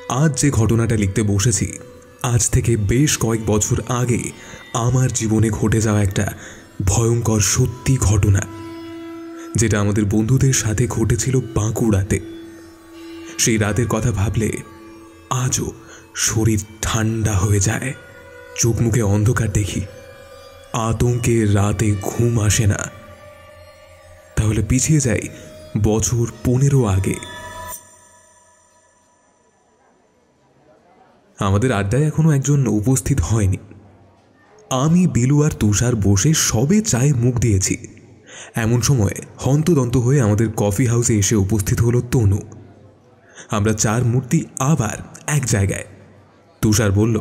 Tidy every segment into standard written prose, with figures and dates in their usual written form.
আজ যে ঘটনাটা লিখতে বসেছি, আজ থেকে বেশ কয়েক বছর আগে আমার জীবনে ঘটে যাওয়া একটা ভয়ঙ্কর সত্যি ঘটনা, যেটা আমাদের বন্ধুদের সাথে ঘটেছিল বাঁকুড়াতে। সেই রাতের কথা ভাবলে আজও শরীর ঠান্ডা হয়ে যায়, চোখ মুখে অন্ধকার দেখি, আতঙ্কে রাতে ঘুম আসে না। তাহলে পিছিয়ে যাই বছর 15 আগে। আমাদের আড্ডায় এখনো একজন উপস্থিত হয়নি। আমি, বিলু আর তুষার বসে সবে চায়ে মুখ দিয়েছি। এমন সময় হন্তদন্ত হয়ে আমাদের কফি হাউসে এসে উপস্থিত হলো তনু। আমরা চার মূর্তি আবার এক জায়গায়। তুষার বলল,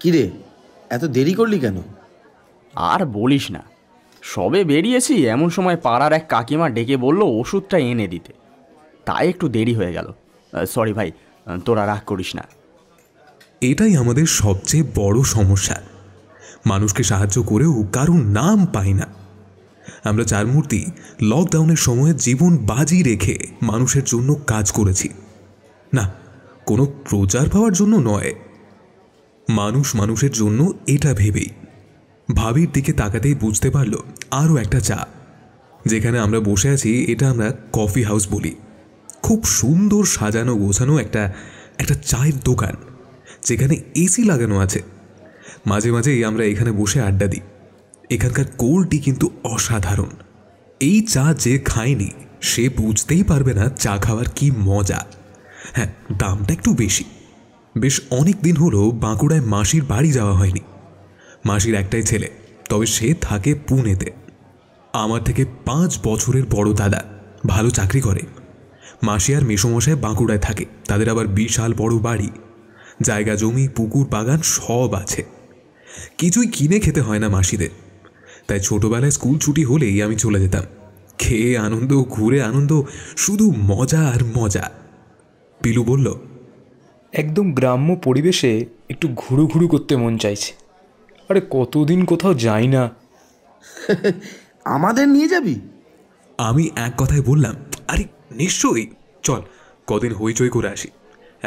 কিরে, এত দেরি করলি কেন? আর বলিস না, সবে বেরিয়েছি এমন সময় পাড়ার এক কাকিমা ডেকে বলল ওষুধটা এনে দিতে, তাই একটু দেরি হয়ে গেল। সরি ভাই, তোরা রাগ করিস না। এটাই আমাদের সবচেয়ে বড় সমস্যা, মানুষকে সাহায্য করেও কারোর নাম পাই না। আমরা চার মূর্তি লকডাউনের সময় জীবন বাজি রেখে মানুষের জন্য কাজ করেছি। না, কোনো প্রচার পাওয়ার জন্য নয়, মানুষ মানুষের জন্য, এটা ভেবেই। ভাবির দিকে তাকাতেই বুঝতে পারল আরও একটা চা। যেখানে আমরা বসে আছি এটা আমরা কফি হাউস বলি। খুব সুন্দর সাজানো গোছানো একটা চায়ের দোকান, যেখানে এসি লাগানো আছে। মাঝে মাঝেই আমরা এখানে বসে আড্ডা দিই। এখানকার কোল্ড টি কিন্তু অসাধারণ। এই চা যে খায়নি সে বুঝতেই পারবে না চা খাওয়ার কি মজা। হ্যাঁ, দামটা একটু বেশি। বেশ অনেক দিন হলো বাঁকুড়ায় মাসির বাড়ি যাওয়া হয়নি। মাসির একটাই ছেলে, তবে সে থাকে পুনেতে। আমার থেকে 5 বছরের বড় দাদা, ভালো চাকরি করে। মাসি আর মেসোমশাই বাঁকুড়ায় থাকে, তাদের আবার বিশাল বড় বাড়ি, জায়গা জমি পুকুর বাগান সব আছে। কিছুই কিনে খেতে হয় না মাসিদের। তাই ছোটবেলায় স্কুল ছুটি হলেই আমি চলে যেতাম। খেয়ে আনন্দ, ঘুরে আনন্দ, শুধু মজা আর মজা। পিলু বলল, একদম গ্রাম্য পরিবেশে একটু ঘুরু ঘুরু করতে মন চাইছে। আরে কতদিন কোথাও যাই না। আমাদের নিয়ে যাবি? আমি এক কথায় বললাম, আরে নিশ্চয়ই, চল কদিন হইচই করে আসি।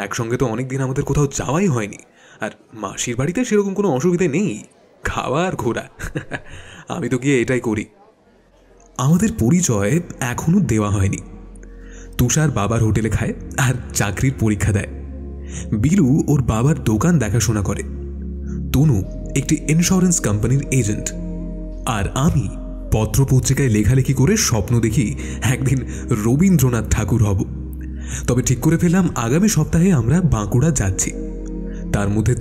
একসঙ্গে তো অনেক দিন আমাদের কোথাও যাওয়াই হয়নি। আর মাসির বাড়িতে সেরকম কোনো অসুবিধে নেই, খাওয়া আর ঘোরা। আমি তো গিয়ে এটাই করি। আমাদের পরিচয় এখনো দেওয়া হয়নি। তুষার বাবার হোটেলে খায় আর চাকরির পরীক্ষা দেয়। বিলু ওর বাবার দোকান দেখাশোনা করে। তনু একটি ইন্স্যুরেন্স কোম্পানির এজেন্ট। আর আমি পত্রপত্রিকায় লেখালেখি করে স্বপ্ন দেখি একদিন রবীন্দ্রনাথ ঠাকুর হব। তবে ঠিক করে ফেললাম আগামী সপ্তাহে আমরা বাঁকুড়া যাচ্ছি। তার মধ্যে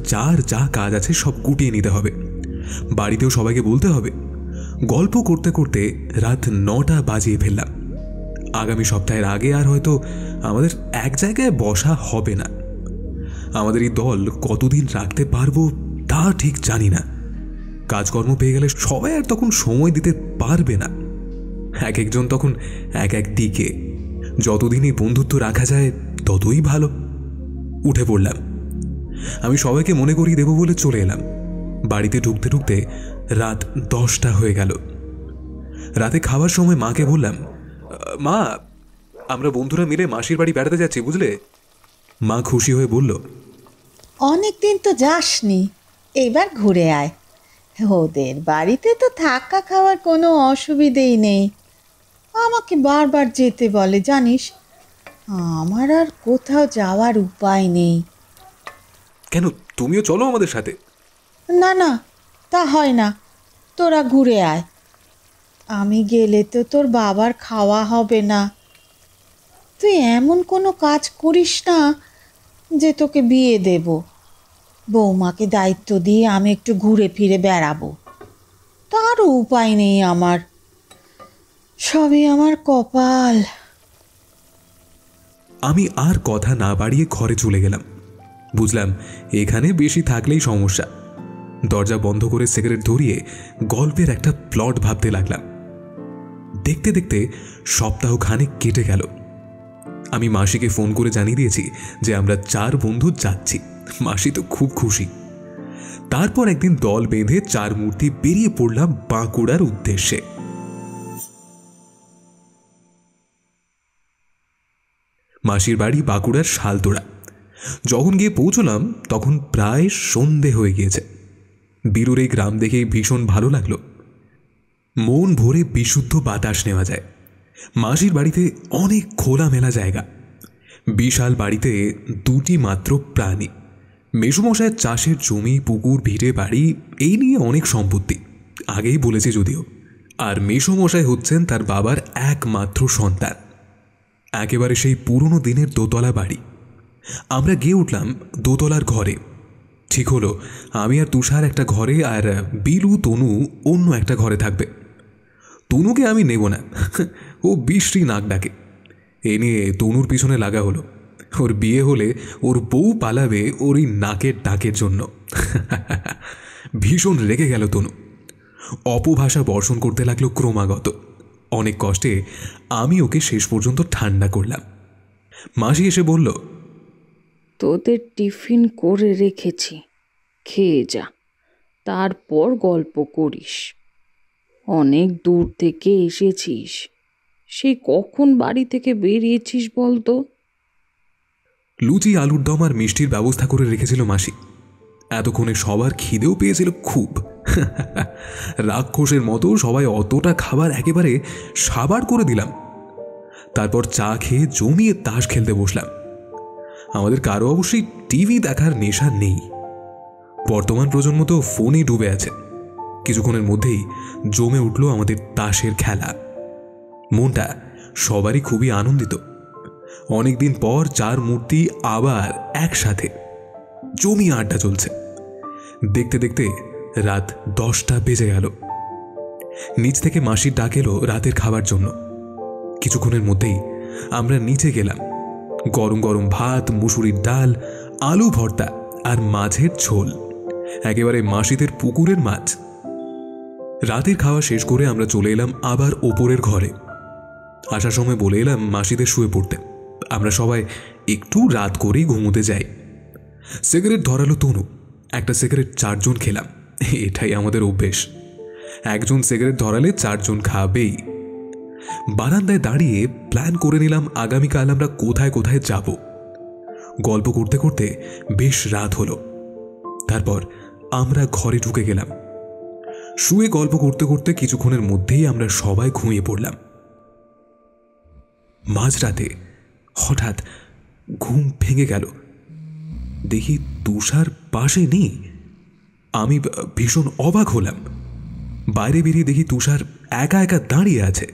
যা কাজ আছে সব গুটিয়ে নিতে হবে, বাড়িতেও সবাইকে বলতে হবে। গল্প করতে করতে রাত 9টা বাজিয়ে ফেললাম। আগামী সপ্তাহের আগে আর হয়তো আমাদের এক জায়গায় বসা হবে না। আমাদের এই দল কতদিন রাখতে পারবো তা ঠিক জানি না। কাজকর্ম পেয়ে গেলে সবাই আর তখন সময় দিতে পারবে না। এক একজন তখন এক এক দিকে। যতদিনই বন্ধুত্ব রাখা যায় ততই ভালো। উঠে পড়লাম। আমি সবাইকে মনে করিয়ে দেব বলে চলে এলাম। বাড়িতে ঢুকতে ঢুকতে রাত 10টা হয়ে গেল। রাতে খাওয়ার সময় মাকে বললাম, মা, আমরা বন্ধুরা মিলে মাসির বাড়ি বেড়াতে যাচ্ছি, বুঝলে? মা খুশি হয়ে বলল, অনেকদিন তো যাসনি, এবার ঘুরে আয়। ওদের বাড়িতে তো থাকা খাওয়ার কোনো অসুবিধেই নেই। আমাকে বারবার যেতে বলে, জানিস। আমার আর কোথাও যাওয়ার উপায় নেই। কেন, তুমিও চলো আমাদের সাথে। না না, তা হয় না, তোরা ঘুরে আয়। আমি গেলে তো তোর বাবার খাওয়া হবে না। তুই এমন কোনো কাজ করিস না যে তোকে বিয়ে দেব। বৌমাকে দায়িত্ব দিয়ে আমি একটু ঘুরে ফিরে বেড়াবো, তারও উপায় নেই আমার। সবই আমার কপাল। আমি আর কথা না বাড়িয়ে ঘরে চলে গেলাম। বুঝলাম এখানে বেশি থাকলেই সমস্যা। দরজা বন্ধ করে সিগারেট ধরিয়ে গল্পের একটা প্লট ভাবতে লাগলাম। দেখতে দেখতে সপ্তাহ খানেক কেটে গেল। আমি মাসিকে ফোন করে জানিয়ে দিয়েছি যে আমরা 4 বন্ধু যাচ্ছি। মাসি তো খুব খুশি। তারপর একদিন দল বেঁধে 4 মূর্তি বেরিয়ে পড়লাম বাঁকুড়ার উদ্দেশ্যে। মাসির বাড়ি বাঁকুড়ার শালতোড়া। যখন গিয়ে পৌঁছলাম তখন প্রায় সন্ধে হয়ে গিয়েছে। বীরুর এই গ্রাম দেখেই ভীষণ ভালো লাগলো। মন ভরে বিশুদ্ধ বাতাস নেওয়া যায়। মাসির বাড়িতে অনেক খোলামেলা জায়গা। বিশাল বাড়িতে দুটি মাত্র প্রাণী। মেসোমশায়ের চাষের জমি, পুকুর, ভিটে বাড়ি, এই নিয়ে অনেক সম্পত্তি, আগেই বলেছি যদিও। আর মেসোমশাই হচ্ছেন তার বাবার একমাত্র সন্তান। একেবারে সেই পুরনো দিনের দোতলা বাড়ি। আমরা গিয়ে উঠলাম দোতলার ঘরে। ঠিক হলো আমি আর তুষার একটা ঘরে, আর বিলু, তনু অন্য একটা ঘরে থাকবে। তনুকে আমি নেব না, ও বিশ্রী নাক ডাকে। এ নিয়ে তনুর পিছনে লাগা হলো। ওর বিয়ে হলে ওর বউ পালাবে ওর এই নাকের ডাকের জন্য। ভীষণ রেগে গেল তনু। অপভাষা বর্ষণ করতে লাগলো ক্রমাগত। অনেক কষ্টে আমি ওকে শেষ পর্যন্ত ঠান্ডা করলাম। মাসি এসে বলল, তোদের টিফিন করে রেখেছি, খেয়ে যা, তারপর গল্প করিস। অনেক দূর থেকে এসেছিস, সেই কখন বাড়ি থেকে বেরিয়েছিস বলতো? লুচি, আলুর দম আর মিষ্টির ব্যবস্থা করে রেখেছিল মাসি। এতক্ষণে সবার খিদেও পেয়েছিল খুব। রাক্ষসের মতো সবাই অতটা খাবার একেবারে সাবার করে দিলাম। তারপর চা খেয়ে জমিয়ে তাস খেলতে বসলাম। আমাদের কারো অবশ্যই টিভি দেখার নেশা নেই। বর্তমান প্রজন্ম তো ফোনে ডুবে আছে। কিছুক্ষণের মধ্যেই জমে উঠল আমাদের তাসের খেলা। মনটা সবারই খুবই আনন্দিত। অনেকদিন পর চার মূর্তি আবার একসাথে। জমিয়ে আড্ডা চলছে। দেখতে দেখতে রাত 10টা বেজে গেল। নিচ থেকে মাসির ডাক এলো রাতের খাবার জন্য। কিছুক্ষণের মধ্যেই আমরা নিচে গেলাম। গরম গরম ভাত, মুসুরির ডাল, আলু ভর্তা আর মাছের ঝোল, একেবারে মাসিদের পুকুরের মাছ। রাতের খাওয়া শেষ করে আমরা চলে এলাম আবার ওপরের ঘরে। আসার সময় বলে এলাম মাসিদের শুয়ে পড়তে। আমরা সবাই একটু রাত করেই ঘুমোতে যাই। সিগারেট ধরালো তনু। একটা সিগারেট 4 জন খেলাম। এটাই আমাদের অভ্যেস। একজন সিগারেট ধরালে 4 জন খাবেই। বারান্দায় দাঁড়িয়ে প্ল্যান করে নিলাম আগামীকাল আমরা কোথায় কোথায় যাব। গল্প করতে করতে বেশ রাত হলো। তারপর আমরা ঘরে ঢুকে গেলাম। শুয়ে গল্প করতে করতে কিছুক্ষণের মধ্যেই আমরা সবাই ঘুমিয়ে পড়লাম। মাঝরাতে হঠাৎ ঘুম ভেঙে গেল। দেখি তুষার পাশে নেই। আমি ভীষণ অবাক হলাম। বাইরে বেরিয়ে দেখি তুষার একা একা দাঁড়িয়ে আছে।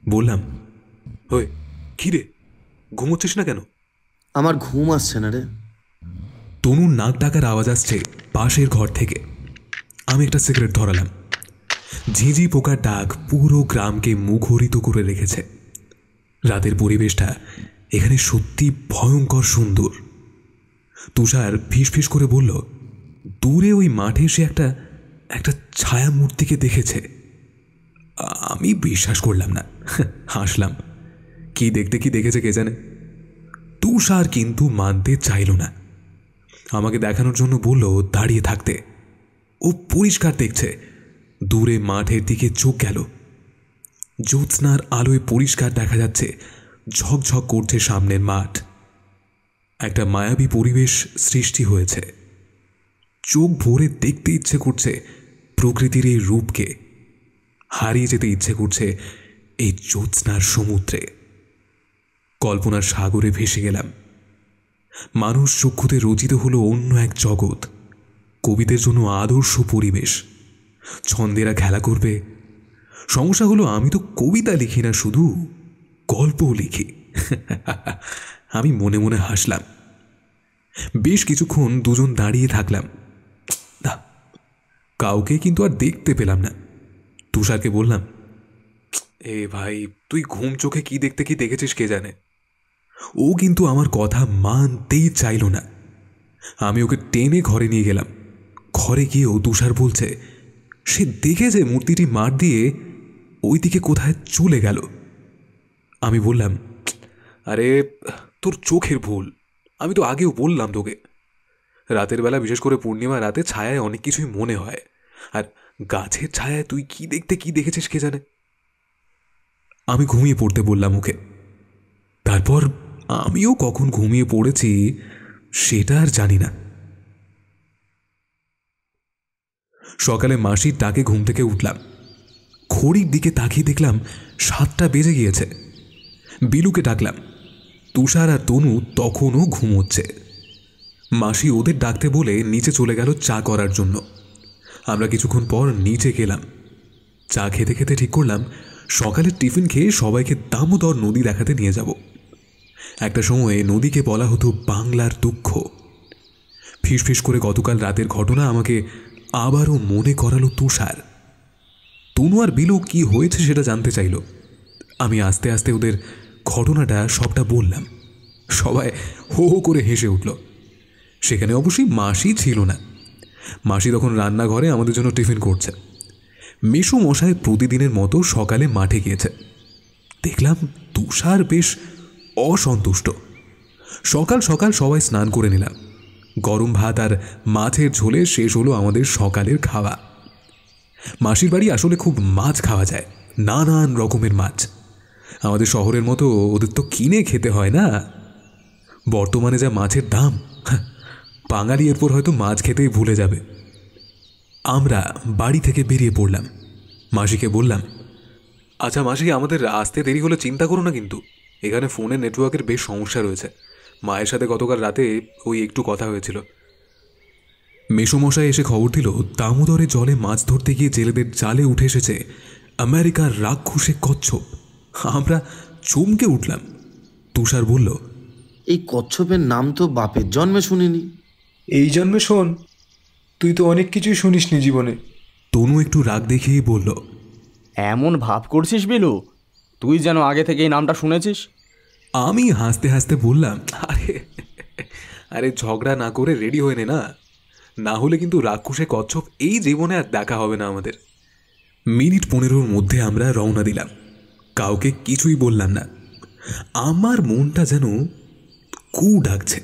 বললাম, ওই কি রে, ঘুমোচ্ছিস না কেন? আমার ঘুম আসছে না রে। তনুর নাক ডাকার আওয়াজ আসছে পাশের ঘর থেকে। আমি একটা সিগারেট ধরালাম। ঝিঁঝি পোকার ডাক পুরো গ্রামকে মুখরিত করে রেখেছে। রাতের পরিবেশটা এখানে সত্যি ভয়ঙ্কর সুন্দর। তুষার ফিসফিস করে বলল, দূরে ওই মাঠে সে একটা ছায়া মূর্তিকে দেখেছে। আমি বিশ্বাস করলাম না, হাসলাম। কি দেখতে কি দেখেছে কে জানে। তুষার কিন্তু মানতে চাইল না। আমাকে দেখানোর জন্য বলল দাঁড়িয়ে থাকতে। ও পরিষ্কার দেখছে। দূরে মাঠের দিকে চোখ গেল। জ্যোৎস্নার আলোয় পরিষ্কার দেখা যাচ্ছে ঝকঝক করছে সামনের মাঠ। একটা মায়াবী পরিবেশ সৃষ্টি হয়েছে। চোখ ভরে দেখতে ইচ্ছে করছে প্রকৃতির এই রূপকে। হারিয়ে যেতে ইচ্ছে করছে এই জ্যোৎস্নার সমুদ্রে। কল্পনার সাগরে ভেসে গেলাম। মানুষ চক্ষুতে রচিত হলো অন্য এক জগৎ। কবিদের জন্য আদর্শ পরিবেশ। ছন্দেরা খেলা করবে। সমস্যা হলো আমি তো কবিতা লিখি না, শুধু গল্পও লিখি। আমি মনে মনে হাসলাম। বেশ কিছুক্ষণ দুজন দাঁড়িয়ে থাকলাম। কাউকে কিন্তু আর দেখতে পেলাম না। তুষারকে বললাম, এ ভাই, তুই ঘুম চোখে কি দেখতে কি দেখেছিস কে জানে। ও কিন্তু আমার কথা মানতেই চাইল না। আমি ওকে টেনে ঘরে নিয়ে গেলাম। ঘরে গিয়েও তুষার বলছে সে দেখেছে মূর্তিটি মার দিয়ে ওই দিকে কোথায় চলে গেল। আমি বললাম, আরে তোর চোখের ভুল, আমি তো আগেও বললাম তোকে। রাতের বেলা, বিশেষ করে পূর্ণিমা রাতে, ছায়ায় অনেক কিছুই মনে হয়। আর গাছের ছায়ায় তুই কি দেখতে কি দেখেছিস কে জানে। আমি ঘুমিয়ে পড়তে বললাম ওকে। তারপর আমিও কখন ঘুমিয়ে পড়েছি সেটা আর জানি না। সকালে মাসির ডাকে ঘুম থেকে উঠলাম। ঘড়ির দিকে তাকিয়ে দেখলাম 7টা বেজে গিয়েছে। বিলুকে ডাকলাম। তুষার আর তনু তখনও ঘুমোচ্ছে। মাসি ওদের ডাকতে বলে নিচে চলে গেল চা করার জন্য। আমরা কিছুক্ষণ পর নিচে গেলাম। চা খেতে খেতে ঠিক করলাম সকালের টিফিন খেয়ে সবাইকে দামোদর নদী দেখাতে নিয়ে যাব। একটা সময়ে নদীকে বলা হতো বাংলার দুঃখ। ফিসফিস করে গতকাল রাতের ঘটনা আমাকে আবারও মনে করালো তুষার। তনু আর বিলু কি হয়েছে সেটা জানতে চাইল। আমি আস্তে আস্তে ওদের ঘটনাটা সবটা বললাম। সবাই হো হো করে হেসে উঠল। সেখানে অবশ্যই মাসি ছিল না। মাসি তখন রান্নাঘরে আমাদের জন্য টিফিন করছে। মেসো মশাই প্রতিদিনের মতো সকালে মাঠে গিয়েছে। দেখলাম তুষার বেশ অসন্তুষ্ট। সকাল সকাল সবাই স্নান করে নিলাম। গরম ভাত আর মাছের ঝোলে শেষ হলো আমাদের সকালের খাওয়া। মাসির বাড়ি আসলে খুব মাছ খাওয়া যায়, নানান রকমের মাছ। আমাদের শহরের মতো ওদের তো কিনে খেতে হয় না। বর্তমানে যা মাছের দাম, বাঙালি এরপর হয়তো মাছ খেতেই ভুলে যাবে। আমরা বাড়ি থেকে বেরিয়ে পড়লাম। মাসিকে বললাম, আচ্ছা মাসি, আমাদের আসতে দেরি হলে চিন্তা করো না, কিন্তু এখানে ফোনের নেটওয়ার্কের বেশ সমস্যা রয়েছে। মায়ের সাথে গতকাল রাতে ওই একটু কথা হয়েছিল। মেসোমশাই এসে খবর দিল দামোদরে জলে মাছ ধরতে গিয়ে জেলেদের জালে উঠে এসেছে আমেরিকার রাক্ষসে কচ্ছপ। আমরা চমকে উঠলাম। তুষার বলল, এই কচ্ছপের নাম তো বাপের জন্মে শুনিনি। এই জন্মে শোন, তুই তো অনেক কিছুই শুনিসনি জীবনে। তনু একটু রাগ দেখিয়েই বলল, এমন ভাব করছিস বিলু, তুই যেন আগে থেকে এই নামটা শুনেছিস। আমি হাসতে হাসতে বললাম, আরে আরে ঝগড়া না করে রেডি হয়ে নে না, না হলে কিন্তু রাক্ষসে কচ্ছপ এই জীবনে আর দেখা হবে না আমাদের। মিনিট 15-র মধ্যে আমরা রওনা দিলাম। কাউকে কিছুই বললাম না। আমার মনটা যেন কু ডাকছে।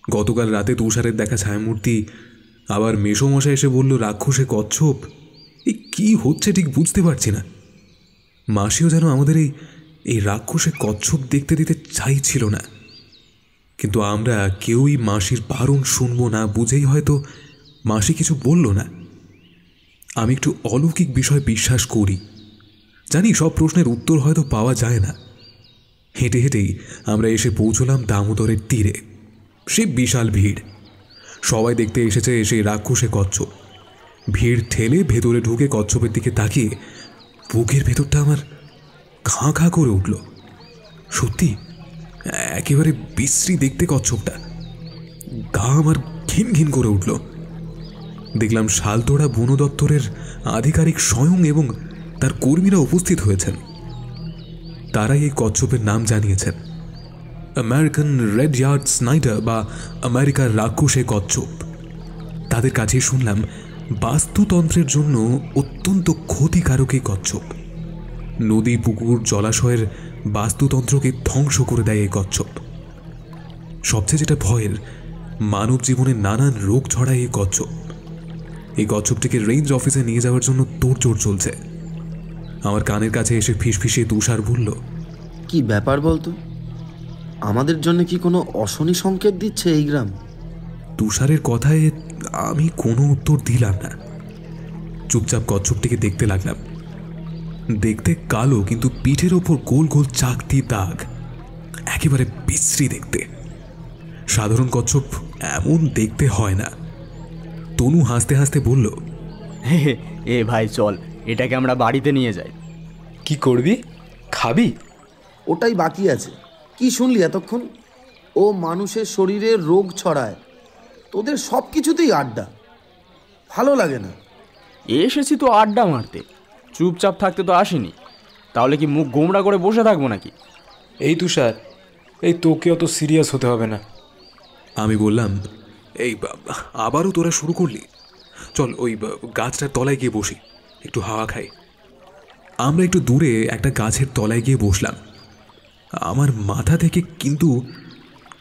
গতকাল রাতে তুষারের দেখা ছায়ামূর্তি, আবার মেসোমশাই এসে বলল রাক্ষসে কচ্ছপ। এই কী হচ্ছে ঠিক বুঝতে পারছি না। মাসিও যেন আমাদের এই রাক্ষসে কচ্ছপ দেখতে দিতে চাইছিল না। কিন্তু আমরা কেউই মাসির বারণ শুনব না বুঝেই হয়তো মাসি কিছু বলল না। আমি একটু অলৌকিক বিষয় বিশ্বাস করি। জানি সব প্রশ্নের উত্তর হয়তো পাওয়া যায় না। হেঁটে হেঁটেই আমরা এসে পৌঁছলাম দামোদরের তীরে। সে বিশাল ভিড়। সবাই দেখতে এসেছে সেই রাক্ষসে কচ্ছপ। ভিড় ঠেলে ভেতরে ঢুকে কচ্ছপের দিকে তাকিয়ে বুকের ভেতরটা আমার খাঁ খাঁ করে উঠল। সত্যি একেবারে বিশ্রী দেখতে কচ্ছপটা। গা আমার ঘিন ঘিন করে উঠল। দেখলাম শালতোড়া বন দপ্তরের আধিকারিক স্বয়ং এবং তার কর্মীরা উপস্থিত হয়েছেন। তারাই এই কচ্ছপের নাম জানিয়েছেন আমেরিকান রেড ইয়ার্ড স্নাইডার বা আমেরিকার রাক্ষসে কচ্ছপ। তাদের কাছে শুনলাম বাস্তুতন্ত্রের জন্য অত্যন্ত ক্ষতিকারক এই কচ্ছপ। নদী, পুকুর, জলাশয়ের বাস্তুতন্ত্রকে ধ্বংস করে দেয় এই কচ্ছপ। সবচেয়ে যেটা ভয়ের, মানব জীবনে নানান রোগ ছড়ায় এই কচ্ছপ। এই কচ্ছপটিকে রেঞ্জ অফিসে নিয়ে যাওয়ার জন্য তোড়জোড় চলছে। আমার কানের কাছে এসে ফিসফিসে তুষার বলল, কি ব্যাপার বলতো? আমাদের জন্য কি কোনো অশনি সংকেত দিচ্ছে এই গ্রাম? তুষারের কথায় আমি কোনো উত্তর দিলাম না। চুপচাপ কচ্ছপটিকে দেখতে লাগলাম। দেখতে কালো, কিন্তু পিঠের ওপর গোল গোল চাকতি দাগ, একেবারে বিশ্রী দেখতে। সাধারণ কচ্ছপ এমন দেখতে হয় না। তনু হাসতে হাসতে বলল, এ ভাই চল, এটাকে আমরা বাড়িতে নিয়ে যাই। কি করবি? খাবি? ওটাই বাকি আছে। কি শুনলি এতক্ষণ? ও মানুষের শরীরে রোগ ছড়ায়। তোদের সব কিছুতেই আড্ডা, ভালো লাগে না। এসেছি তো আড্ডা মারতে, চুপচাপ থাকতে তো আসিনি। তাহলে কি মুখ গোমড়া করে বসে থাকবো নাকি? এই তুষার, এই তোকে অত সিরিয়াস হতে হবে না। আমি বললাম, এই আবারও তোরা শুরু করলি? চল ওই গাছটার তলায় গিয়ে বসি, একটু হাওয়া খাই। আমরা একটু দূরে একটা গাছের তলায় গিয়ে বসলাম। আমার মাথা থেকে কিন্তু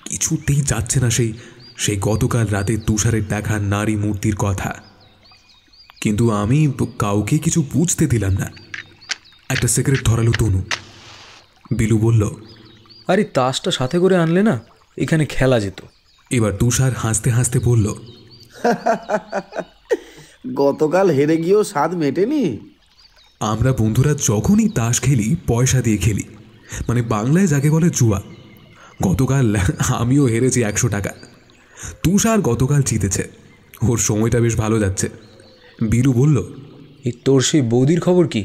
কিছুতেই যাচ্ছে না সেই গতকাল রাতে তুষারের দেখা নারী মূর্তির কথা। কিন্তু আমি কাউকে কিছু বুঝতে দিলাম না। একটা সিগারেট ধরালো তনু। বিলু বলল, আরে তাসটা সাথে করে আনলে না, এখানে খেলা যেত। এবার তুষার হাসতে হাসতে বলল, গতকাল হেরে গিয়েও স্বাদ মেটেনি। আমরা বন্ধুরা যখনই তাস খেলি পয়সা দিয়ে খেলি, মানে বাংলায় যাকে বলে জুয়া। গতকাল আমিও হেরেছি 100 টাকা। তুষার গতকাল জিতেছে, ওর সময়টা বেশ ভালো যাচ্ছে। বিলু বলল, এই তোর সেই বৌদির খবর কি?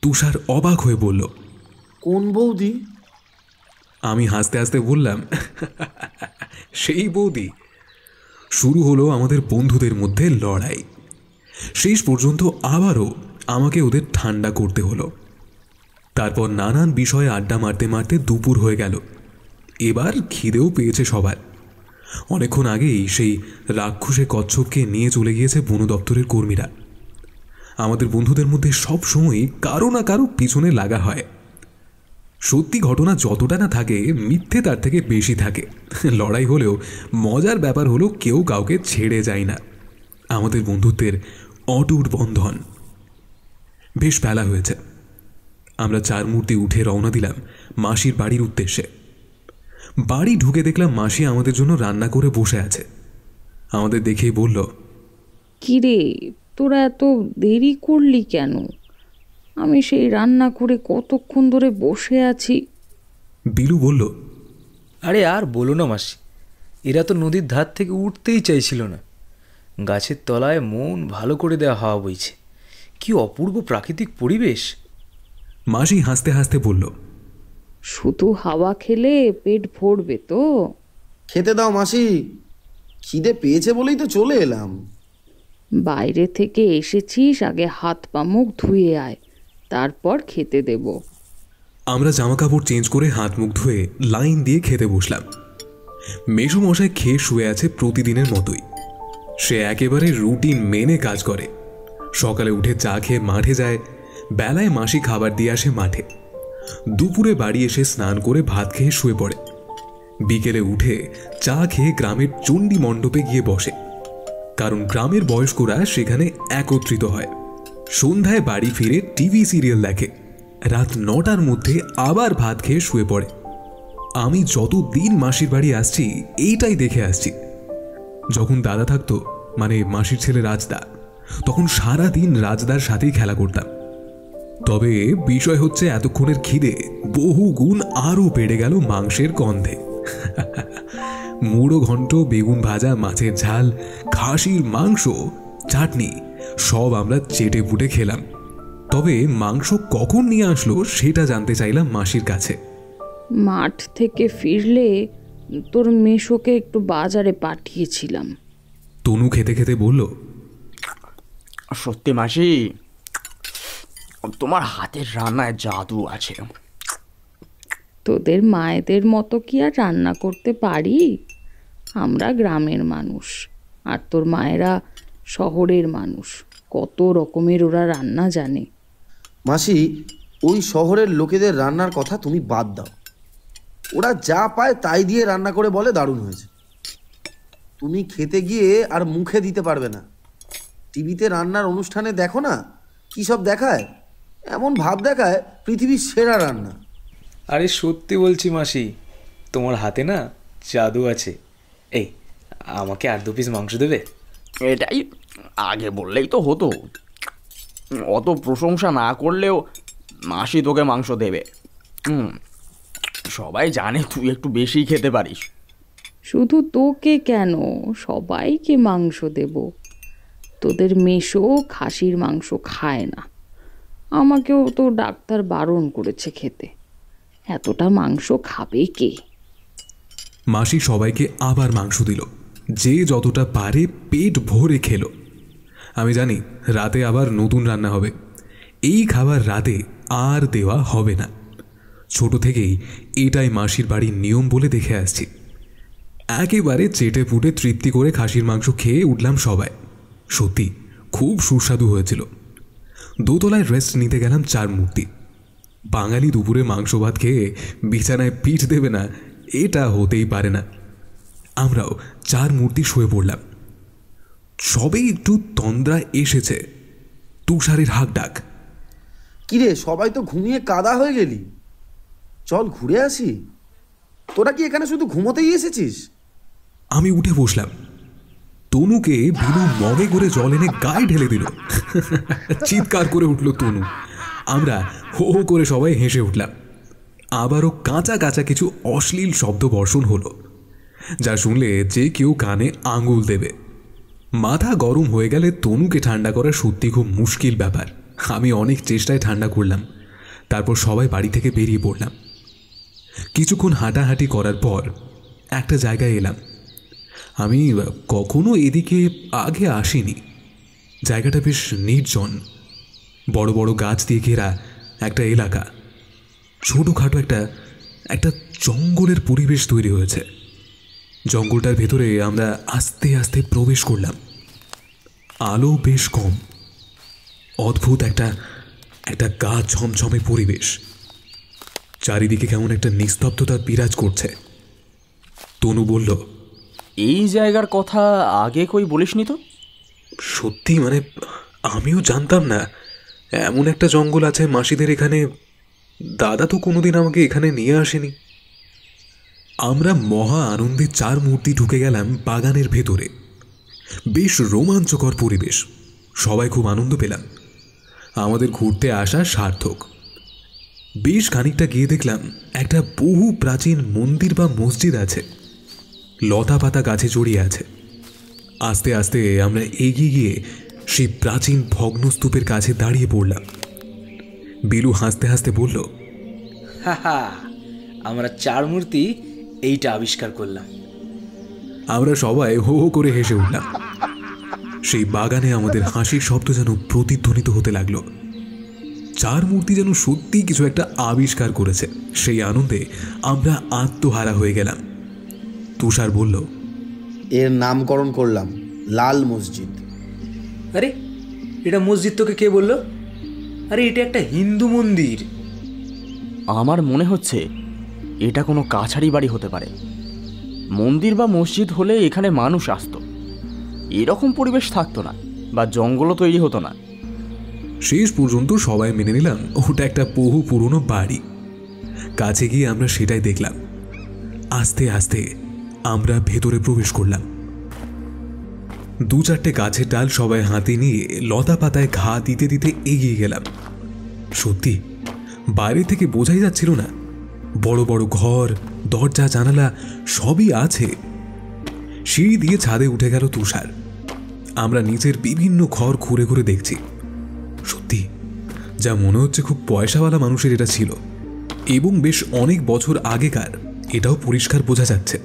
তুষার অবাক হয়ে বলল, কোন বৌদি? আমি হাসতে হাসতে বললাম, সেই বৌদি। শুরু হলো আমাদের বন্ধুদের মধ্যে লড়াই। শেষ পর্যন্ত আবারও আমাকে ওদের ঠান্ডা করতে হলো। তারপর নানান বিষয়ে আড্ডা মারতে মারতে দুপুর হয়ে গেল। এবার খিদেও পেয়েছে সবার। অনেকক্ষণ আগেই সেই রাক্ষসে কচ্ছপকে নিয়ে চলে গিয়েছে বন দপ্তরের কর্মীরা। আমাদের বন্ধুদের মধ্যে সব সময়ই কারো না কারো পিছনে লাগা হয়। সত্যি ঘটনা যতটা না থাকে, মিথ্যে তার থেকে বেশি থাকে। লড়াই হলেও মজার ব্যাপার হলো কেউ কাউকে ছেড়ে যায় না। আমাদের বন্ধুত্বের অটুট বন্ধন। বেশ বেলা হয়েছে। আমরা চার মূর্তি উঠে রওনা দিলাম মাসির বাড়ির উদ্দেশ্যে। বাড়ি ঢুকে দেখলাম মাসি আমাদের জন্য রান্না করে বসে আছে। আমাদের দেখেই বলল, কিরে, তোরা এত দেরি করলি কেন? আমি সেই রান্না করে কতক্ষণ ধরে বসে আছি। বিলু বলল, আরে আর বলো না মাসি, এরা তো নদীর ধার থেকে উঠতেই চাইছিল না। গাছের তলায় মন ভালো করে দেওয়া হাওয়া বইছে, কি অপূর্ব প্রাকৃতিক পরিবেশ। মাসি হাসতে হাসতে বলল, শুধু হাওয়া খেলে পেট ভরবে তো? খেতে দাও মাসি, খিদে পেয়েছে বলেই তো চলে এলাম। বাইরে থেকে এসেছিস, আগে হাত পা মুখ ধুয়ে আয়, তারপর খেতে দেব। আমরা জামা কাপড় চেঞ্জ করে হাত মুখ ধুয়ে লাইন দিয়ে খেতে বসলাম। মেসো মশাই খেয়ে শুয়ে আছে প্রতিদিনের মতোই। সে একেবারে রুটিন মেনে কাজ করে। সকালে উঠে চা খেয়ে মাঠে যায়, বেলায় মাসি খাবার দিয়ে আসে মাঠে। দুপুরে বাড়ি এসে স্নান করে ভাত খেয়ে শুয়ে পড়ে। বিকেলে উঠে চা খেয়ে গ্রামের চণ্ডী মণ্ডপে গিয়ে বসে, কারণ গ্রামের বয়স্করা সেখানে একত্রিত হয়। সন্ধ্যায় বাড়ি ফিরে টিভি সিরিয়াল দেখে। রাত 9টার মধ্যে আবার ভাত খেয়ে শুয়ে পড়ে। আমি যতদিন মাসির বাড়ি আসছি এইটাই দেখে আসছি। যখন দাদা থাকতো, মানে মাসির ছেলে রাজদা, তখন সারা দিন রাজদার সাথেই খেলা করতাম। তবে বিষয় হচ্ছে এতক্ষণের খিদে বহু গুণ আরও বেড়ে গেল মাংসের গন্ধে। মুড়ো ঘন্ট, বেগুন ভাজা, মাছের ঝাল, খাসির মাংস, চাটনি সব আমরা চেটে পুটে খেলাম। তবে মাংস কখন নিয়ে আসলো সেটা জানতে চাইলাম মাসির কাছে। মাঠ থেকে ফিরলে তোর মেশোকে একটু বাজারে পাঠিয়েছিলাম। তনু খেতে খেতে বলল, সত্যি মাসি, তোমার হাতের রান্নায় জাদু আছে। তোদের মায়েদের মতো কি আর রান্না করতে পারি? আমরা গ্রামের মানুষ, আর তোর মায়েরা শহরের মানুষ। কত রকমের ওরা রান্না জানে। মাসি, ওই শহরের লোকেদের রান্নার কথা তুমি বাদ দাও। ওরা যা পায় তাই দিয়ে রান্না করে বলে দারুণ হয়েছে। তুমি খেতে গিয়ে আর মুখে দিতে পারবে না। টিভিতে রান্নার অনুষ্ঠানে দেখো না কী সব দেখায়, এমন ভাব দেখায় পৃথিবীর সেরা রান্না। আরে সত্যি বলছি মাসি, তোমার হাতে না জাদু আছে। এই, আমাকে 8-2 পিস মাংস দেবে? এটাই আগে বললেই তো হতো। অত প্রশংসা না করলেও মাসি তোকে মাংস দেবে। সবাই জানে তুই একটু বেশি খেতে পারিস। শুধু তোকে কেন, সবাইকে মাংস দেব। তোদের মেশো খাসির মাংস খায় না, আমাকেও তো ডাক্তার বারণ করেছে খেতে। এতটা মাংস খাবে কে? মাসি সবাইকে আবার মাংস দিল। যে যতটা পারে পেট ভরে খেলো। আমি জানি রাতে আবার নতুন রান্না হবে। এই খাবার রাতে আর দেওয়া হবে না। ছোট থেকেই এটাই মাসির বাড়ির নিয়ম বলে দেখে আসছি। একেবারে চেটে পুটে তৃপ্তি করে খাসির মাংস খেয়ে উঠলাম সবাই। সত্যি খুব সুস্বাদু হয়েছিল। দোতলায় রেস্ট নিতে গেলাম চার মূর্তি। বাঙালি দুপুরে মাংস ভাত খেয়ে বিছানায় পিঠ দেবে না, এটা হতেই পারে না। আমরাও চার মূর্তি শুয়ে পড়লাম। সবেই একটু তন্দ্রা এসেছে। তুষারের হাঁক ডাক, কিরে সবাই তো ঘুমিয়ে কাদা হয়ে গেলি, চল ঘুরে আসি। তোরা কি এখানে শুধু ঘুমোতেই এসেছিস? আমি উঠে বসলাম। তনুকে বিলু মগে করে জল এনে গায়ে ঢেলে দিল। চিৎকার করে উঠল তনু। আমরা হো হো করে সবাই হেসে উঠলাম। আবারও কাঁচা কাঁচা কিছু অশ্লীল শব্দ বর্ষণ হলো, যা শুনলে যে কেউ কানে আঙুল দেবে। মাথা গরম হয়ে গেলে তনুকে ঠান্ডা করা সত্যি খুব মুশকিল ব্যাপার। আমি অনেক চেষ্টায় ঠান্ডা করলাম। তারপর সবাই বাড়ি থেকে বেরিয়ে পড়লাম। কিছুক্ষণ হাঁটাহাঁটি করার পর একটা জায়গায় এলাম। আমি কখনো এদিকে আগে আসিনি। জায়গাটা বেশ নির্জন, বড় বড় গাছ দিয়ে ঘেরা একটা এলাকা। ছোটোখাটো একটা জঙ্গলের পরিবেশ তৈরি হয়েছে। জঙ্গলটার ভেতরে আমরা আস্তে আস্তে প্রবেশ করলাম। আলো বেশ কম, অদ্ভুত একটা গা ছমছমে পরিবেশ। চারিদিকে কেমন একটা নিস্তব্ধতা বিরাজ করছে। তনু বলল, এই জায়গার কথা আগে কই বলিসনি তো? সত্যি মানে আমিও জানতাম না এমন একটা জঙ্গল আছে মাসিদের এখানে। দাদা তো কোনোদিন আমাকে এখানে নিয়ে আসেনি। আমরা মহা আনন্দে 4 মূর্তি ঢুকে গেলাম বাগানের ভেতরে। বেশ রোমাঞ্চকর পরিবেশ, সবাই খুব আনন্দ পেলাম। আমাদের ঘুরতে আসা সার্থক। বেশ খানিকটা গিয়ে দেখলাম একটা বহু প্রাচীন মন্দির বা মসজিদ আছে, লতা পাতা গাছে জড়িয়ে আছে। আস্তে আস্তে আমরা এগিয়ে গিয়ে সেই প্রাচীন ভগ্নস্তূপের কাছে দাঁড়িয়ে পড়লাম। বিলু হাসতে হাসতে বলল, আমরা 4 মূর্তি এইটা আবিষ্কার করলাম। আমরা সবাই হো হো করে হেসে উঠলাম। সেই বাগানে আমাদের হাসির শব্দ যেন প্রতিধ্বনিত হতে লাগলো। 4 মূর্তি যেন সত্যি কিছু একটা আবিষ্কার করেছে। সেই আনন্দে আমরা আত্মহারা হয়ে গেলাম। তুষার বলল, এর নামকরণ করলাম লাল মসজিদ। আরে এটা মসজিদ তোকে কে বললো? আরে এটা একটা হিন্দু মন্দির। আমার মনে হচ্ছে এটা কোনো কাছারি বাড়ি হতে পারে। মন্দির বা মসজিদ হলে এখানে মানুষ আসতো, এরকম পরিবেশ থাকতো না, বা জঙ্গলও তৈরি হতো না। শেষ পর্যন্ত সবাই মেনে নিলাম ওটা একটা বহু পুরনো বাড়ি। কাছে গিয়ে আমরা সেটাই দেখলাম। আস্তে আস্তে আমরা ভেতরে প্রবেশ করলাম। 2-4টে গাছের ডাল সবাই হাতে নিয়ে লতা পাতায় ঘা দিতে দিতে এগিয়ে গেলাম। সত্যি বাইরে থেকে বোঝাই যাচ্ছিল না, বড় বড় ঘর, দরজা, জানালা সবই আছে। সিঁড়ি দিয়ে ছাদে উঠে গেল তুষার। আমরা নিচের বিভিন্ন ঘর ঘুরে ঘুরে দেখছি। সত্যি যা মনে হচ্ছে খুব পয়সাওয়ালা মানুষের এটা ছিল, এবং বেশ অনেক বছর আগেকার, এটাও পরিষ্কার বোঝা যাচ্ছে।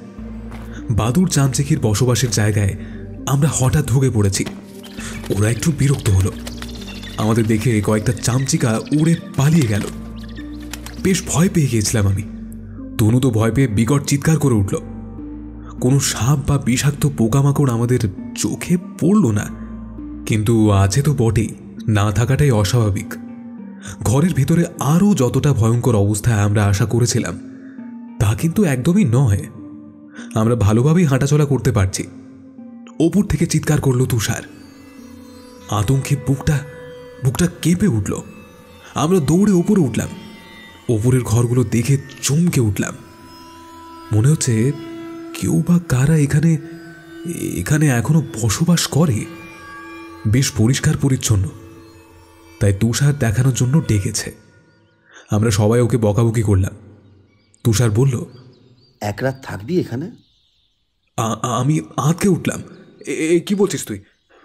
বাদুর চামচিকির বসবাসের জায়গায় আমরা হঠাৎ ঢুকে পড়েছি। ওরা একটু বিরক্ত হলো। আমাদের দেখে কয়েকটা চামচিকা উড়ে পালিয়ে গেল। বেশ ভয় পেয়ে গিয়েছিলাম আমি। তনু তো ভয় পেয়ে বিকট চিৎকার করে উঠল। কোনো সাপ বা বিষাক্ত পোকামাকড় আমাদের চোখে পড়ল না, কিন্তু আছে তো বটেই, না থাকাটাই অস্বাভাবিক। ঘরের ভেতরে আরও যতটা ভয়ঙ্কর অবস্থায় আমরা আশা করেছিলাম তা কিন্তু একদমই নয়। আমরা ভালোভাবেই হাঁটাচলা করতে পারছি। ওপর থেকে চিৎকার করল তুষার। আতঙ্কে বুকটা কেঁপে উঠল। আমরা দৌড়ে ওপরে উঠলাম। ওপরের ঘরগুলো দেখে চমকে উঠলাম। মনে হচ্ছে কেউ বা কারা এখানে এখনো বসবাস করে। বেশ পরিষ্কার পরিচ্ছন্ন, তাই তুষার দেখানোর জন্য ডেকেছে। আমরা সবাই ওকে বকাবকি করলাম। তুষার বলল, 1 রাত থাকবি এখানে? আমি আঁতকে উঠলাম। কি বলছিস তুই?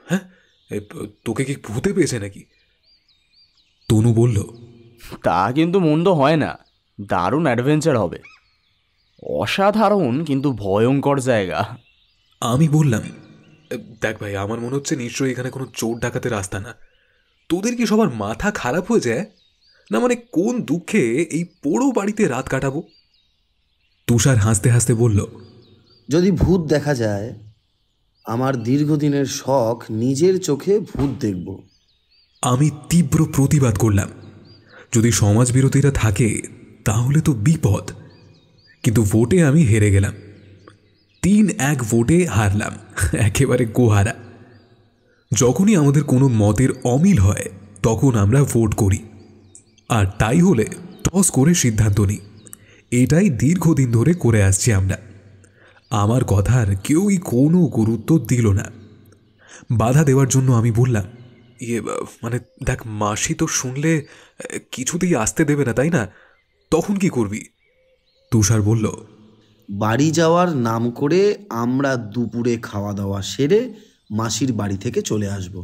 হ্যাঁ, তোকে কি ভূতে পেয়েছে নাকি? তনু বলল, তা কিন্তু মন্দ হয় না, দারুণ অ্যাডভেঞ্চার হবে। অসাধারণ কিন্তু ভয়ঙ্কর জায়গা। আমি বললাম, দেখ ভাই, আমার মনে হচ্ছে নিশ্চয়ই এখানে কোনো চোর ডাকাতের রাস্তা না। তোদের কি সবার মাথা খারাপ হয়ে যায় না? মানে কোন দুঃখে এই পোড়ো বাড়িতে রাত কাটাবো? তুষার হাসতে হাসতে বলল, যদি ভূত দেখা যায়, আমার দীর্ঘদিনের শখ নিজের চোখে ভূত দেখব। আমি তীব্র প্রতিবাদ করলাম। যদি সমাজবিরোধীরা থাকে তাহলে তো বিপদ। কিন্তু ভোটে আমি হেরে গেলাম। 3-1 ভোটে হারলাম, একেবারে গোহারা। যখনই আমাদের কোনো মতের অমিল হয় তখন আমরা ভোট করি, আর তাই হলে টস করে সিদ্ধান্ত নিই। এটাই দীর্ঘদিন ধরে করে আসছি আমরা। আমার কথার কেউই কোনো গুরুত্ব দিল না। বাধা দেওয়ার জন্য আমি বললাম, মানে দেখ, মাসি তো শুনলে কিছুতেই আসতে দেবে না, তাই না? তখন কি করবি? তুষার বলল, বাড়ি যাওয়ার নাম করে আমরা দুপুরে খাওয়া দাওয়া সেরে মাসির বাড়ি থেকে চলে আসব।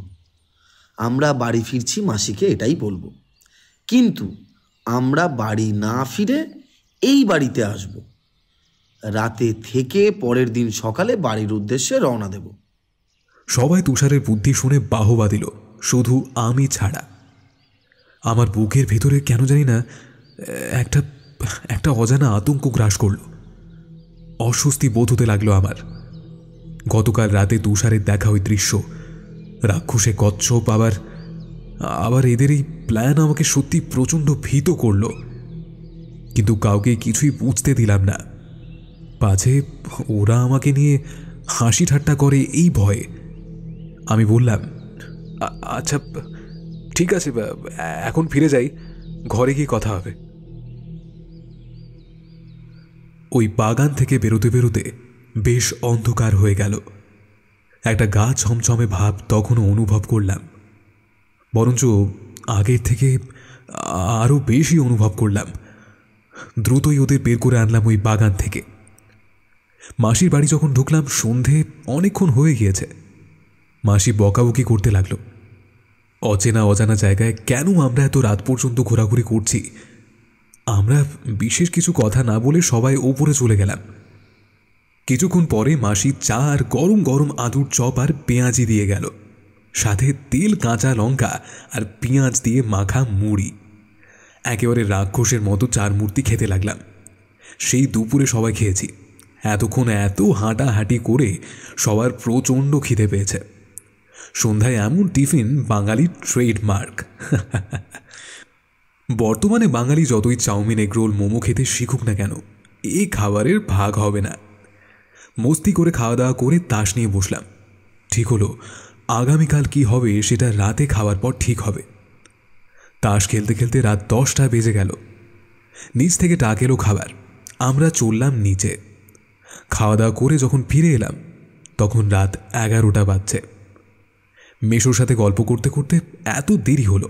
আমরা বাড়ি ফিরছি মাসিকে এটাই বলবো, কিন্তু আমরা বাড়ি না ফিরে এই বাড়িতে আসব। রাতে থেকে পরের দিন সকালে বাড়ির উদ্দেশ্যে রওনা দেব। সবাই তুষারের বুদ্ধি শুনে বাহবা দিল, শুধু আমি ছাড়া। আমার বুকের ভেতরে কেন জানি না একটা একটা অজানা আতঙ্ক গ্রাস করল। অস্বস্তি বোধ হতে লাগলো আমার। গতকাল রাতে তুষারের দেখা ওই দৃশ্য, রাক্ষসে কচ্ছপ, আবার এদের এই প্ল্যান আমাকে সত্যি প্রচণ্ড ভীত করল। কিন্তু কাউকে কিছুই বুঝতে দিলাম না, পাছে ওরা আমাকে নিয়ে হাসি ঠাট্টা করে এই ভয়ে। আমি বললাম, আচ্ছা ঠিক আছে, এখন ফিরে যাই, ঘরে গিয়ে কথা হবে। ওই বাগান থেকে বেরোতে বেরোতে বেশ অন্ধকার হয়ে গেল। একটা গা ছমছমে ভাব তখনও অনুভব করলাম, বরঞ্চ আগের থেকে আরও বেশি অনুভব করলাম। দ্রুতই ওদের বের করে আনলাম ওই বাগান থেকে। মাসির বাড়ি যখন ঢুকলাম, সন্ধে অনেকক্ষণ হয়ে গিয়েছে। মাসি বকাবকি করতে লাগলো, অচেনা অজানা জায়গায় কেন আমরা এত রাত পর্যন্ত ঘোরাঘুরি করছি। আমরা বিশেষ কিছু কথা না বলে সবাই ওপরে চলে গেলাম। কিছুক্ষণ পরে মাসি চা আর গরম গরম আলুর চপ আর পেঁয়াজি দিয়ে গেল, সাথে তেল, কাঁচা লঙ্কা আর পেঁয়াজ দিয়ে মাখা মুড়ি। একেবারে রাক্ষসের মতো চার মূর্তি খেতে লাগলাম। সেই দুপুরে সবাই খেয়েছি। এতক্ষণ এত হাঁটাহাঁটি করে সবার প্রচণ্ড খিদে পেয়েছে। সন্ধ্যায় এমন টিফিন বাঙালির ট্রেডমার্ক। বর্তমানে বাঙালি যতই চাউমিন, এগরোল, মোমো খেতে শিখুক না কেন, এই খাবারের ভাগ হবে না। মস্তি করে খাওয়া দাওয়া করে তাস নিয়ে বসলাম। ঠিক হলো, আগামীকাল কি হবে সেটা রাতে খাওয়ার পর ঠিক হবে। তাস খেলতে খেলতে রাত 10টা বেজে গেল। নিচ থেকে ডাক এলো খাবার। আমরা চললাম নিচে। খাওয়া দাওয়া করে যখন ফিরে এলাম তখন রাত 11টা বাজছে। মেশোর সাথে গল্প করতে করতে এত দেরি হলো।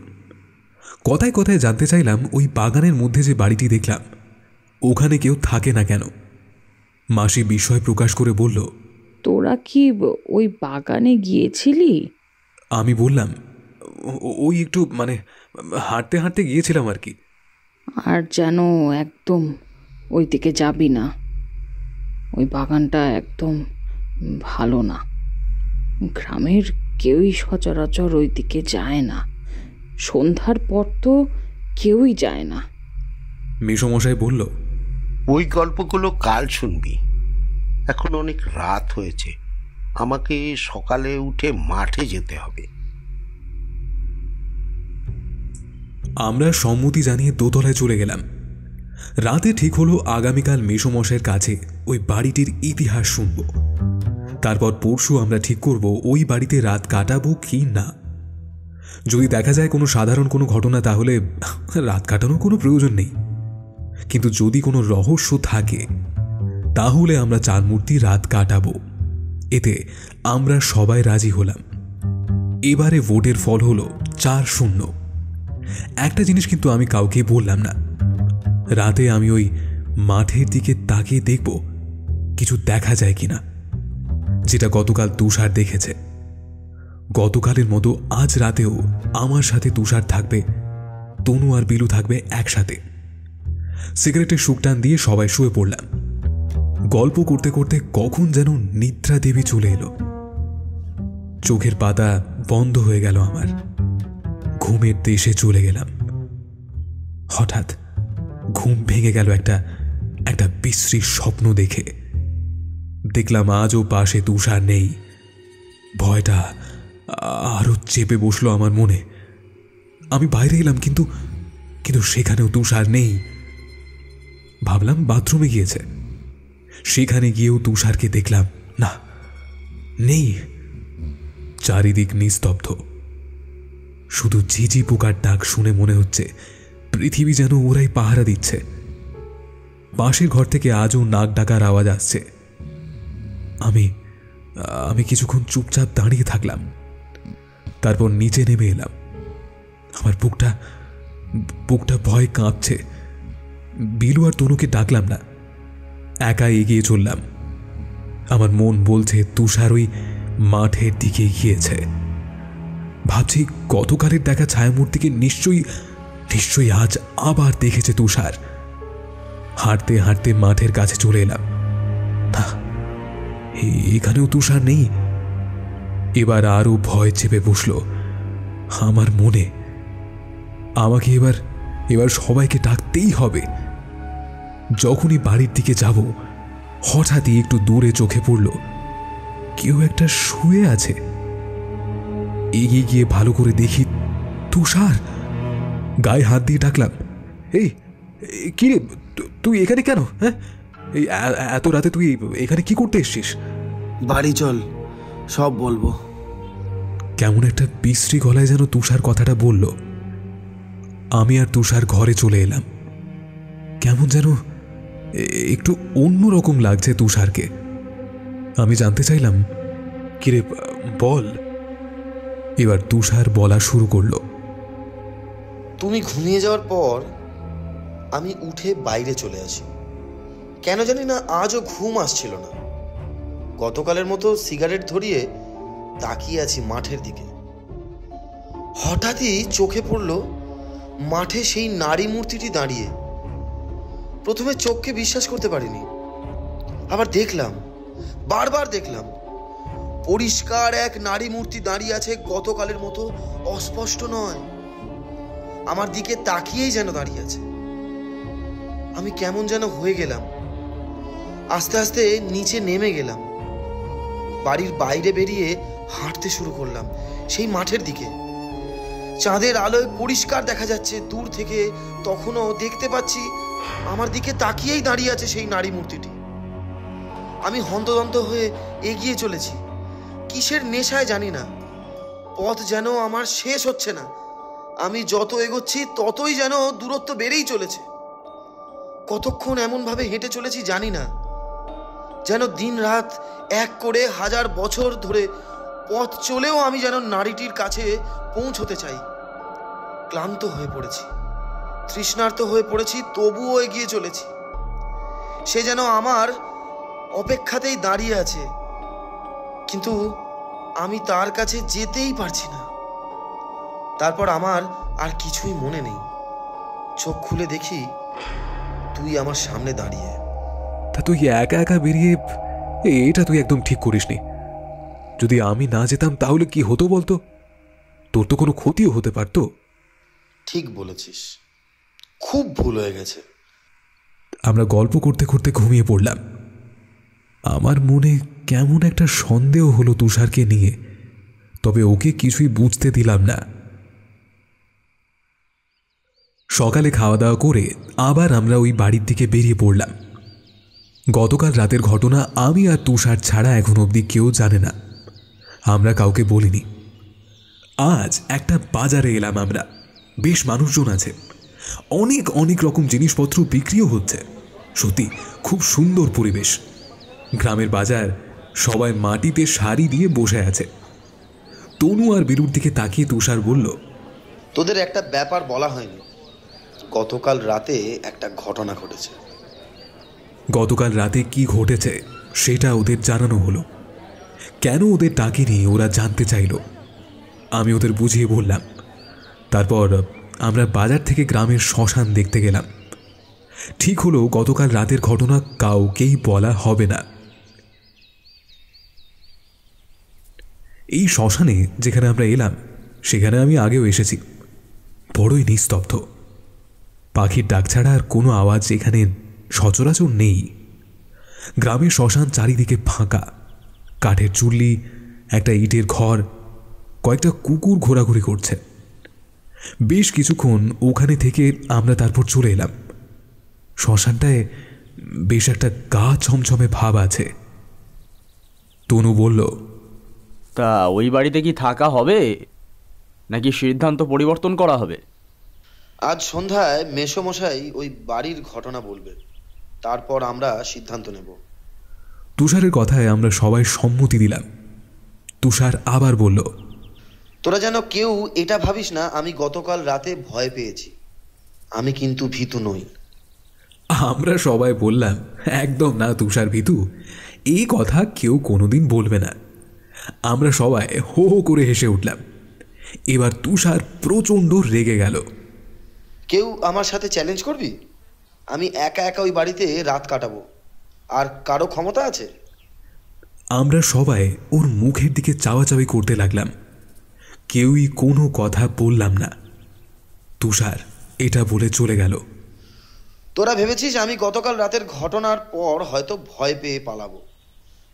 কথায় কথায় জানতে চাইলাম, ওই বাগানের মধ্যে যে বাড়িটি দেখলাম ওখানে কেউ থাকে না কেন? মাসি বিস্ময় প্রকাশ করে বলল, তোরা কি ওই বাগানে গিয়েছিলি? আমি বললাম, ওই একটু মানে হাঁটতে হাঁটতে গিয়েছিলাম আর কি। আর যেন একদম ওই দিকে যাবি না, ওই বাগানটা একদম ভালো না। গ্রামের কেউই সচরাচর ওই দিকে যায় না, সন্ধ্যার পর তো কেউই যায় না। মেসোমশাই বলল, ওই গল্পগুলো কাল শুনবি, এখন অনেক রাত হয়েছে, আমাকে সকালে উঠে মাঠে যেতে হবে। আমরা সম্মতি জানিয়ে দোতলায় চলে গেলাম। রাতে ঠিক হলো আগামীকাল মেসোমশাইয়ের কাছে ওই বাড়িটির ইতিহাস শুনব। তারপর পরশু আমরা ঠিক করব ওই বাড়িতে রাত কাটাবো কি না। যদি দেখা যায় কোনো সাধারণ কোনো ঘটনা, তাহলে রাত কাটানোর কোনো প্রয়োজন নেই। কিন্তু যদি কোনো রহস্য থাকে তাহলে আমরা চার মূর্তি রাত কাটাবো। এতে আমরা সবাই রাজি হলাম। এবারে ভোটের ফল হলো 4-0। একটা জিনিস কিন্তু আমি কাউকে বললাম না। রাতে আমি ওই মাঠের দিকে তাকিয়ে দেখব কিছু দেখা যায় কিনা, যেটা গতকাল তুষার দেখেছে। গতকালের মতো আজ রাতেও আমার সাথে তুষার থাকবে, তনু আর বিলু থাকবে একসাথে। সিগারেটের শুকটান দিয়ে সবাই শুয়ে পড়লাম। গল্প করতে করতে কখন যেন নিদ্রা দেবী চলে এলো। চোখের পাতা বন্ধ হয়ে গেল আমার। ঘুমের দেশে চলে গেলাম। হঠাৎ ঘুম ভেঙে গেল একটা বিশ্রী স্বপ্ন দেখে। দেখলাম আজও পাশে তুষার নেই। ভয়টা আরো চেপে বসলো আমার মনে। আমি বাইরে এলাম, কিন্তু সেখানেও তুষার নেই। ভাবলাম বাথরুমে গিয়েছে। সেখানে গিয়েও তুষারকে দেখলাম না, নেই। চারিদিক নিস্তব্ধ। শুধু ঝিঝি পোকার ডাক শুনে মনে হচ্ছে পৃথিবী যেন ওরাই পাহারা দিচ্ছে। পাশের ঘর থেকে আজও নাক ডাকার আওয়াজ আসছে। আমি আমি কিছুক্ষণ চুপচাপ দাঁড়িয়ে থাকলাম, তারপর নিচে নেমে এলাম। আমার বুকটা ভয়ে কাঁপছে। বিলু আর তনুকে ডাকলাম না, একা এগিয়ে চললাম। আমার মন বলছে তুষার ওই মাঠের দিকে গিয়েছে। ভাবছি গতকালের দেখা ছায়ামূর্তিকে নিশ্চয়ই আজ আবার দেখেছে তুষার। হাঁটতে হাঁটতে মাঠের কাছে চলে এলাম। না, এখানেও তুষার নেই। এবার আরো ভয় চেপে বসল আমার মনে। আমাকে এবার সবাইকে ডাকতেই হবে। যখনই বাড়ির দিকে যাব, হঠাৎই একটু দূরে চোখে পড়ল কেউ একটা শুয়ে আছে। এগিয়ে গিয়ে ভালো করে দেখি তুষার। গায়ে হাত দিয়ে ডাকলাম, এই কি রে, তুই এখানে কেন? হ্যাঁ, এই এত রাতে তুই এখানে কি করতে এসছিস? বাড়ি চল, সব বলবো। কেমন একটা বিশ্রী গলায় যেন তুষার কথাটা বলল। আমি আর তুষার ঘরে চলে এলাম। কেমন যেন একটু অন্যরকম লাগছে তুষারকে। আমি জানতে চাইলাম, কিরে বল। এবার তুষার বলা শুরু করলো। তুমি ঘুমিয়ে যাওয়ার পর আমি উঠে বাইরে চলে আসি। কেন জানি না আজও ঘুম আসছিল না। গতকালের মতো সিগারেট ধরিয়ে তাকিয়ে আছি মাঠের দিকে। হঠাৎই চোখে পড়ল মাঠে সেই নারী মূর্তিটি দাঁড়িয়ে। প্রথমে চোখকে বিশ্বাস করতে পারিনি, আবার দেখলাম, বারবার দেখলাম, পরিষ্কার এক নারী মূর্তি দাঁড়িয়ে আছে, গতকালের মতো অস্পষ্ট নয়, আমার দিকে তাকিয়েই যেন দাঁড়িয়ে আছে। আমি কেমন যেন হয়ে গেলাম। আস্তে আস্তে নিচে নেমে গেলাম, বাড়ির বাইরে বেরিয়ে হাঁটতে শুরু করলাম সেই মাঠের দিকে। চাঁদের আলোয় পরিষ্কার দেখা যাচ্ছে দূর থেকে। তখনও দেখতে পাচ্ছি আমার দিকে তাকিয়েই দাঁড়িয়ে আছে সেই নারী মূর্তিটি। আমি হন্তদন্ত হয়ে এগিয়ে চলেছি। কিসের নেশায় জানি না, পথ যেন আমার শেষ হচ্ছে না। আমি যত এগোচ্ছি ততই যেন দূরত্ব বেড়েই চলেছে। কতক্ষণ এমনভাবে হেঁটে চলেছি জানি না, যেন দিন রাত এক করে 1000 বছর ধরে পথ চলেও আমি যেন নারীটির কাছে পৌঁছতে চাই। ক্লান্ত হয়ে পড়েছি, তৃষ্ণার্ত হয়ে পড়েছি, তবুও এগিয়ে চলেছি। সে যেন আমার অপেক্ষাতেই দাঁড়িয়ে আছে, কিন্তু আমি তার কাছে যেতেই পারছি না। তারপর আমার আর কিছুই মনে নেই। চোখ খুলে দেখি তুই আমার সামনে দাঁড়িয়ে। তা তুই একা একা বেরিয়ে, এটা তুই একদম ঠিক করিসনি। যদি আমি না যেতাম তাহলে কি হতো বলতো? তোর তো কোনো ক্ষতিও হতে পারতো। ঠিক বলেছিস, খুব ভুল হয়ে গেছে। আমরা গল্প করতে করতে ঘুমিয়ে পড়লাম। আমার মনে কেমন একটা সন্দেহ হলো তুষারকে নিয়ে, তবে ওকে কিছুই বুঝতে দিলাম না। সকালে খাওয়া দাওয়া করে আবার আমরা ওই বাড়ির দিকে বেরিয়ে পড়লাম। গতকাল রাতের ঘটনা আমি আর তুষার ছাড়া এখন অবধি কেউ জানে না। আমরা কাউকে বলিনি। আজ একটা বাজারে এলাম আমরা। বেশ মানুষজন আছে, অনেক রকম জিনিসপত্র বিক্রিও হচ্ছে। সত্যি খুব সুন্দর পরিবেশ। গ্রামের বাজার, সবাই মাটিতে সারি দিয়ে বসে আছে। তনু আর বিরুর দিকে তাকিয়ে তুষার বলল, তোদের একটা ব্যাপার বলা হয়নি। গতকাল রাতে একটা ঘটনা ঘটেছে। গতকাল রাতে কি ঘটেছে সেটা ওদের জানানো হলো। কেন ওদের ডাকেনি ওরা জানতে চাইল। আমি ওদের বুঝিয়ে বললাম। তারপর আমরা বাজার থেকে গ্রামের শ্মশান দেখতে গেলাম। ঠিক হলো গতকাল রাতের ঘটনা কাউকেই বলা হবে না। এই শ্মশানে যেখানে আমরা এলাম সেখানে আমি আগেও এসেছি। বড়ই নিস্তব্ধ। পাখির ডাক ছাড়া আর কোনো আওয়াজ এখানে সচরাচর নেই। গ্রামের শ্মশান চারিদিকে ফাঁকা। কাঠের চুল্লি, একটা ইটের ঘর, কয়েকটা কুকুর ঘোরাঘুরি করছে। বেশ কিছুক্ষণ ওখানে থেকে আমরা তারপর চলে এলাম। শ্মশানটায় বেশ একটা গা ছমছমে ভাব আছে। তনু বলল, তা ওই বাড়িতে কি থাকা হবে নাকি সিদ্ধান্ত পরিবর্তন করা হবে? আজ সন্ধ্যায় মেসোমশাই ওই বাড়ির ঘটনা বলবে, তারপর আমরা সিদ্ধান্ত নেব। তুষারের কথায় আমরা সবাই সম্মতি দিলাম। তুষার আবার বলল, তোরা যেন কেউ এটা ভাবিস না আমি গতকাল রাতে ভয় পেয়েছি। আমি কিন্তু ভীতু নই। আমরা সবাই বললাম, একদম না তুষার ভীতু, এই কথা কেউ কোনোদিন বলবে না। আমরা সবাই হো হো করে হেসে উঠলাম। এবার তুষার প্রচণ্ড রেগে গেল। কেউ আমার সাথে চ্যালেঞ্জ করবি? আমি একা একা ওই বাড়িতে রাত কাটাবো, আর কারো ক্ষমতা আছে? আমরা সবাই ওর মুখের দিকে চাওয়াচাওয়ি করতে লাগলাম। কেউই কোনো কথা বললাম না। তুষার এটা বলে চলে গেল। তোরা ভেবেছিস আমি গতকাল রাতের ঘটনার পর হয়তো ভয় পেয়ে পালাবো,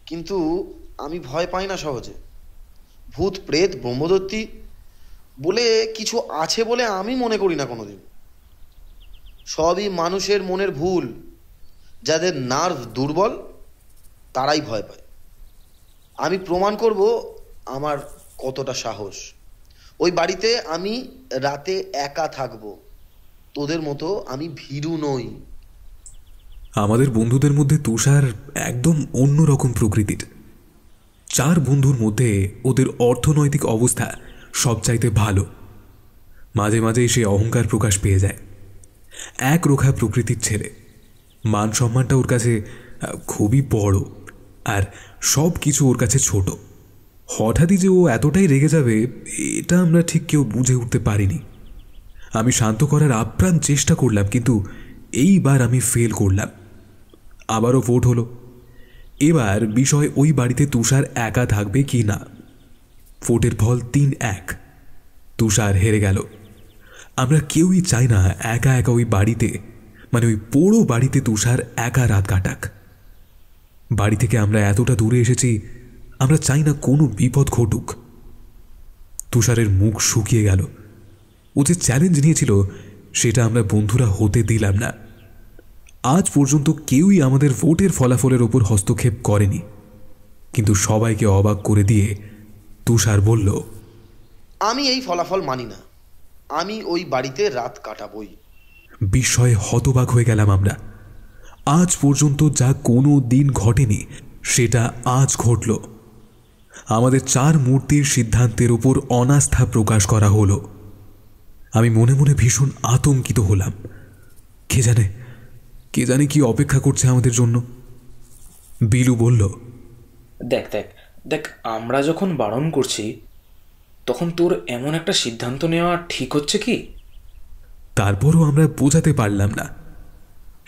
কিন্তু আমি ভয় পাই না সহজে। ভূত প্রেত ব্রহ্মদত্তি বলে কিছু আছে বলে আমি মনে করি না কোনোদিন। সবই মানুষের মনের ভুল। যাদের নার্ভ দুর্বল তারাই ভয় পায়। আমি প্রমাণ করব আমার কতটা সাহস। ওই বাড়িতে আমি রাতে একা থাকবো। তোদের মতো আমি ভীরু নই। আমাদের বন্ধুদের মধ্যে তুষার একদম অন্যরকম প্রকৃতির। 4 বন্ধুর মধ্যে ওদের অর্থনৈতিক অবস্থা সবচাইতে ভালো। মাঝে মাঝে সে অহংকার প্রকাশ পেয়ে যায়। একরোখা প্রকৃতির ছেলে। মান সম্মানটা ওর কাছে খুবই বড়, আর সব কিছু ওর কাছে ছোট। হঠাৎই যে ও এতটাই রেগে যাবে এটা আমরা ঠিক কেউ বুঝে উঠতে পারিনি। আমি শান্ত করার আপ্রাণ চেষ্টা করলাম, কিন্তু এইবার আমি ফেল করলাম। আবারও ভোট হলো। এবার বিষয় ওই বাড়িতে তুষার একা থাকবে কি না। ভোটের ফল 3-1। তুষার হেরে গেল। আমরা কেউই চাই না একা একা ওই বাড়িতে, মানে ওই পোড়ো বাড়িতে তুষার একা রাত কাটাক। বাড়ি থেকে আমরা এতটা দূরে এসেছি, আমরা চাই না কোনো বিপদ ঘটুক। তুষারের মুখ শুকিয়ে গেল। ও যে চ্যালেঞ্জ নিয়েছিল সেটা আমরা বন্ধুরা হতে দিলাম না। আজ পর্যন্ত কেউই আমাদের ভোটের ফলাফলের ওপর হস্তক্ষেপ করেনি, কিন্তু সবাইকে অবাক করে দিয়ে তুষার বলল, আমি এই ফলাফল মানি না। আমি ওই বাড়িতে রাত কাটাবই। বিস্ময়ে হতবাক হয়ে গেলাম আমরা। আজ পর্যন্ত যা কোনো দিন ঘটেনি সেটা আজ ঘটল। আমাদের 4 মূর্তির সিদ্ধান্তের উপর অনাস্থা প্রকাশ করা হলো। আমি মনে মনে ভীষণ আতঙ্কিত হলাম। কে জানে কি অপেক্ষা করছে আমাদের জন্য। বিলু বলল, দেখ দেখ দেখ আমরা যখন বারণ করছি তখন তোর এমন একটা সিদ্ধান্ত নেওয়া ঠিক হচ্ছে কি? তারপরও আমরা বোঝাতে পারলাম না।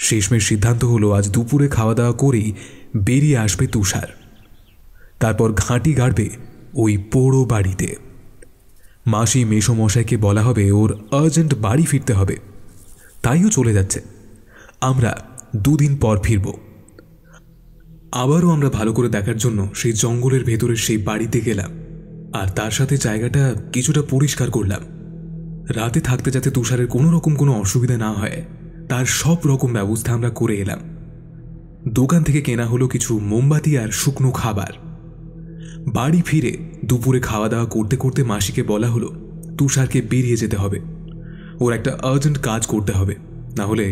শেষমেশ সিদ্ধান্ত হলো আজ দুপুরে খাওয়া দাওয়া করেই বেরিয়ে আসবে তুষার। তারপর ঘাঁটি গাড়বে ওই পোড়ো বাড়িতে। মাসি মেসোমশাইকে বলা হবে ওর আর্জেন্ট বাড়ি ফিরতে হবে, তাইও চলে যাচ্ছে। আমরা 2 দিন পর ফিরব। আবারও আমরা ভালো করে দেখার জন্য সেই জঙ্গলের ভেতরের সেই বাড়িতে গেলাম, আর তার সাথে জায়গাটা কিছুটা পরিষ্কার করলাম। রাতে থাকতে যাতে তুষারের কোনো রকম কোনো অসুবিধা না হয় তার সব রকম ব্যবস্থা আমরা করে এলাম। দোকান থেকে কেনা হলো কিছু মোমবাতি আর শুকনো খাবার। বাড়ি ফিরে দুপুরে খাওয়া দাওয়া করতে করতে মাসিকে বলা হলো তুষারকে বেরিয়ে যেতে হবে। ওর একটা আর্জেন্ট কাজ করতে হবে, না হলে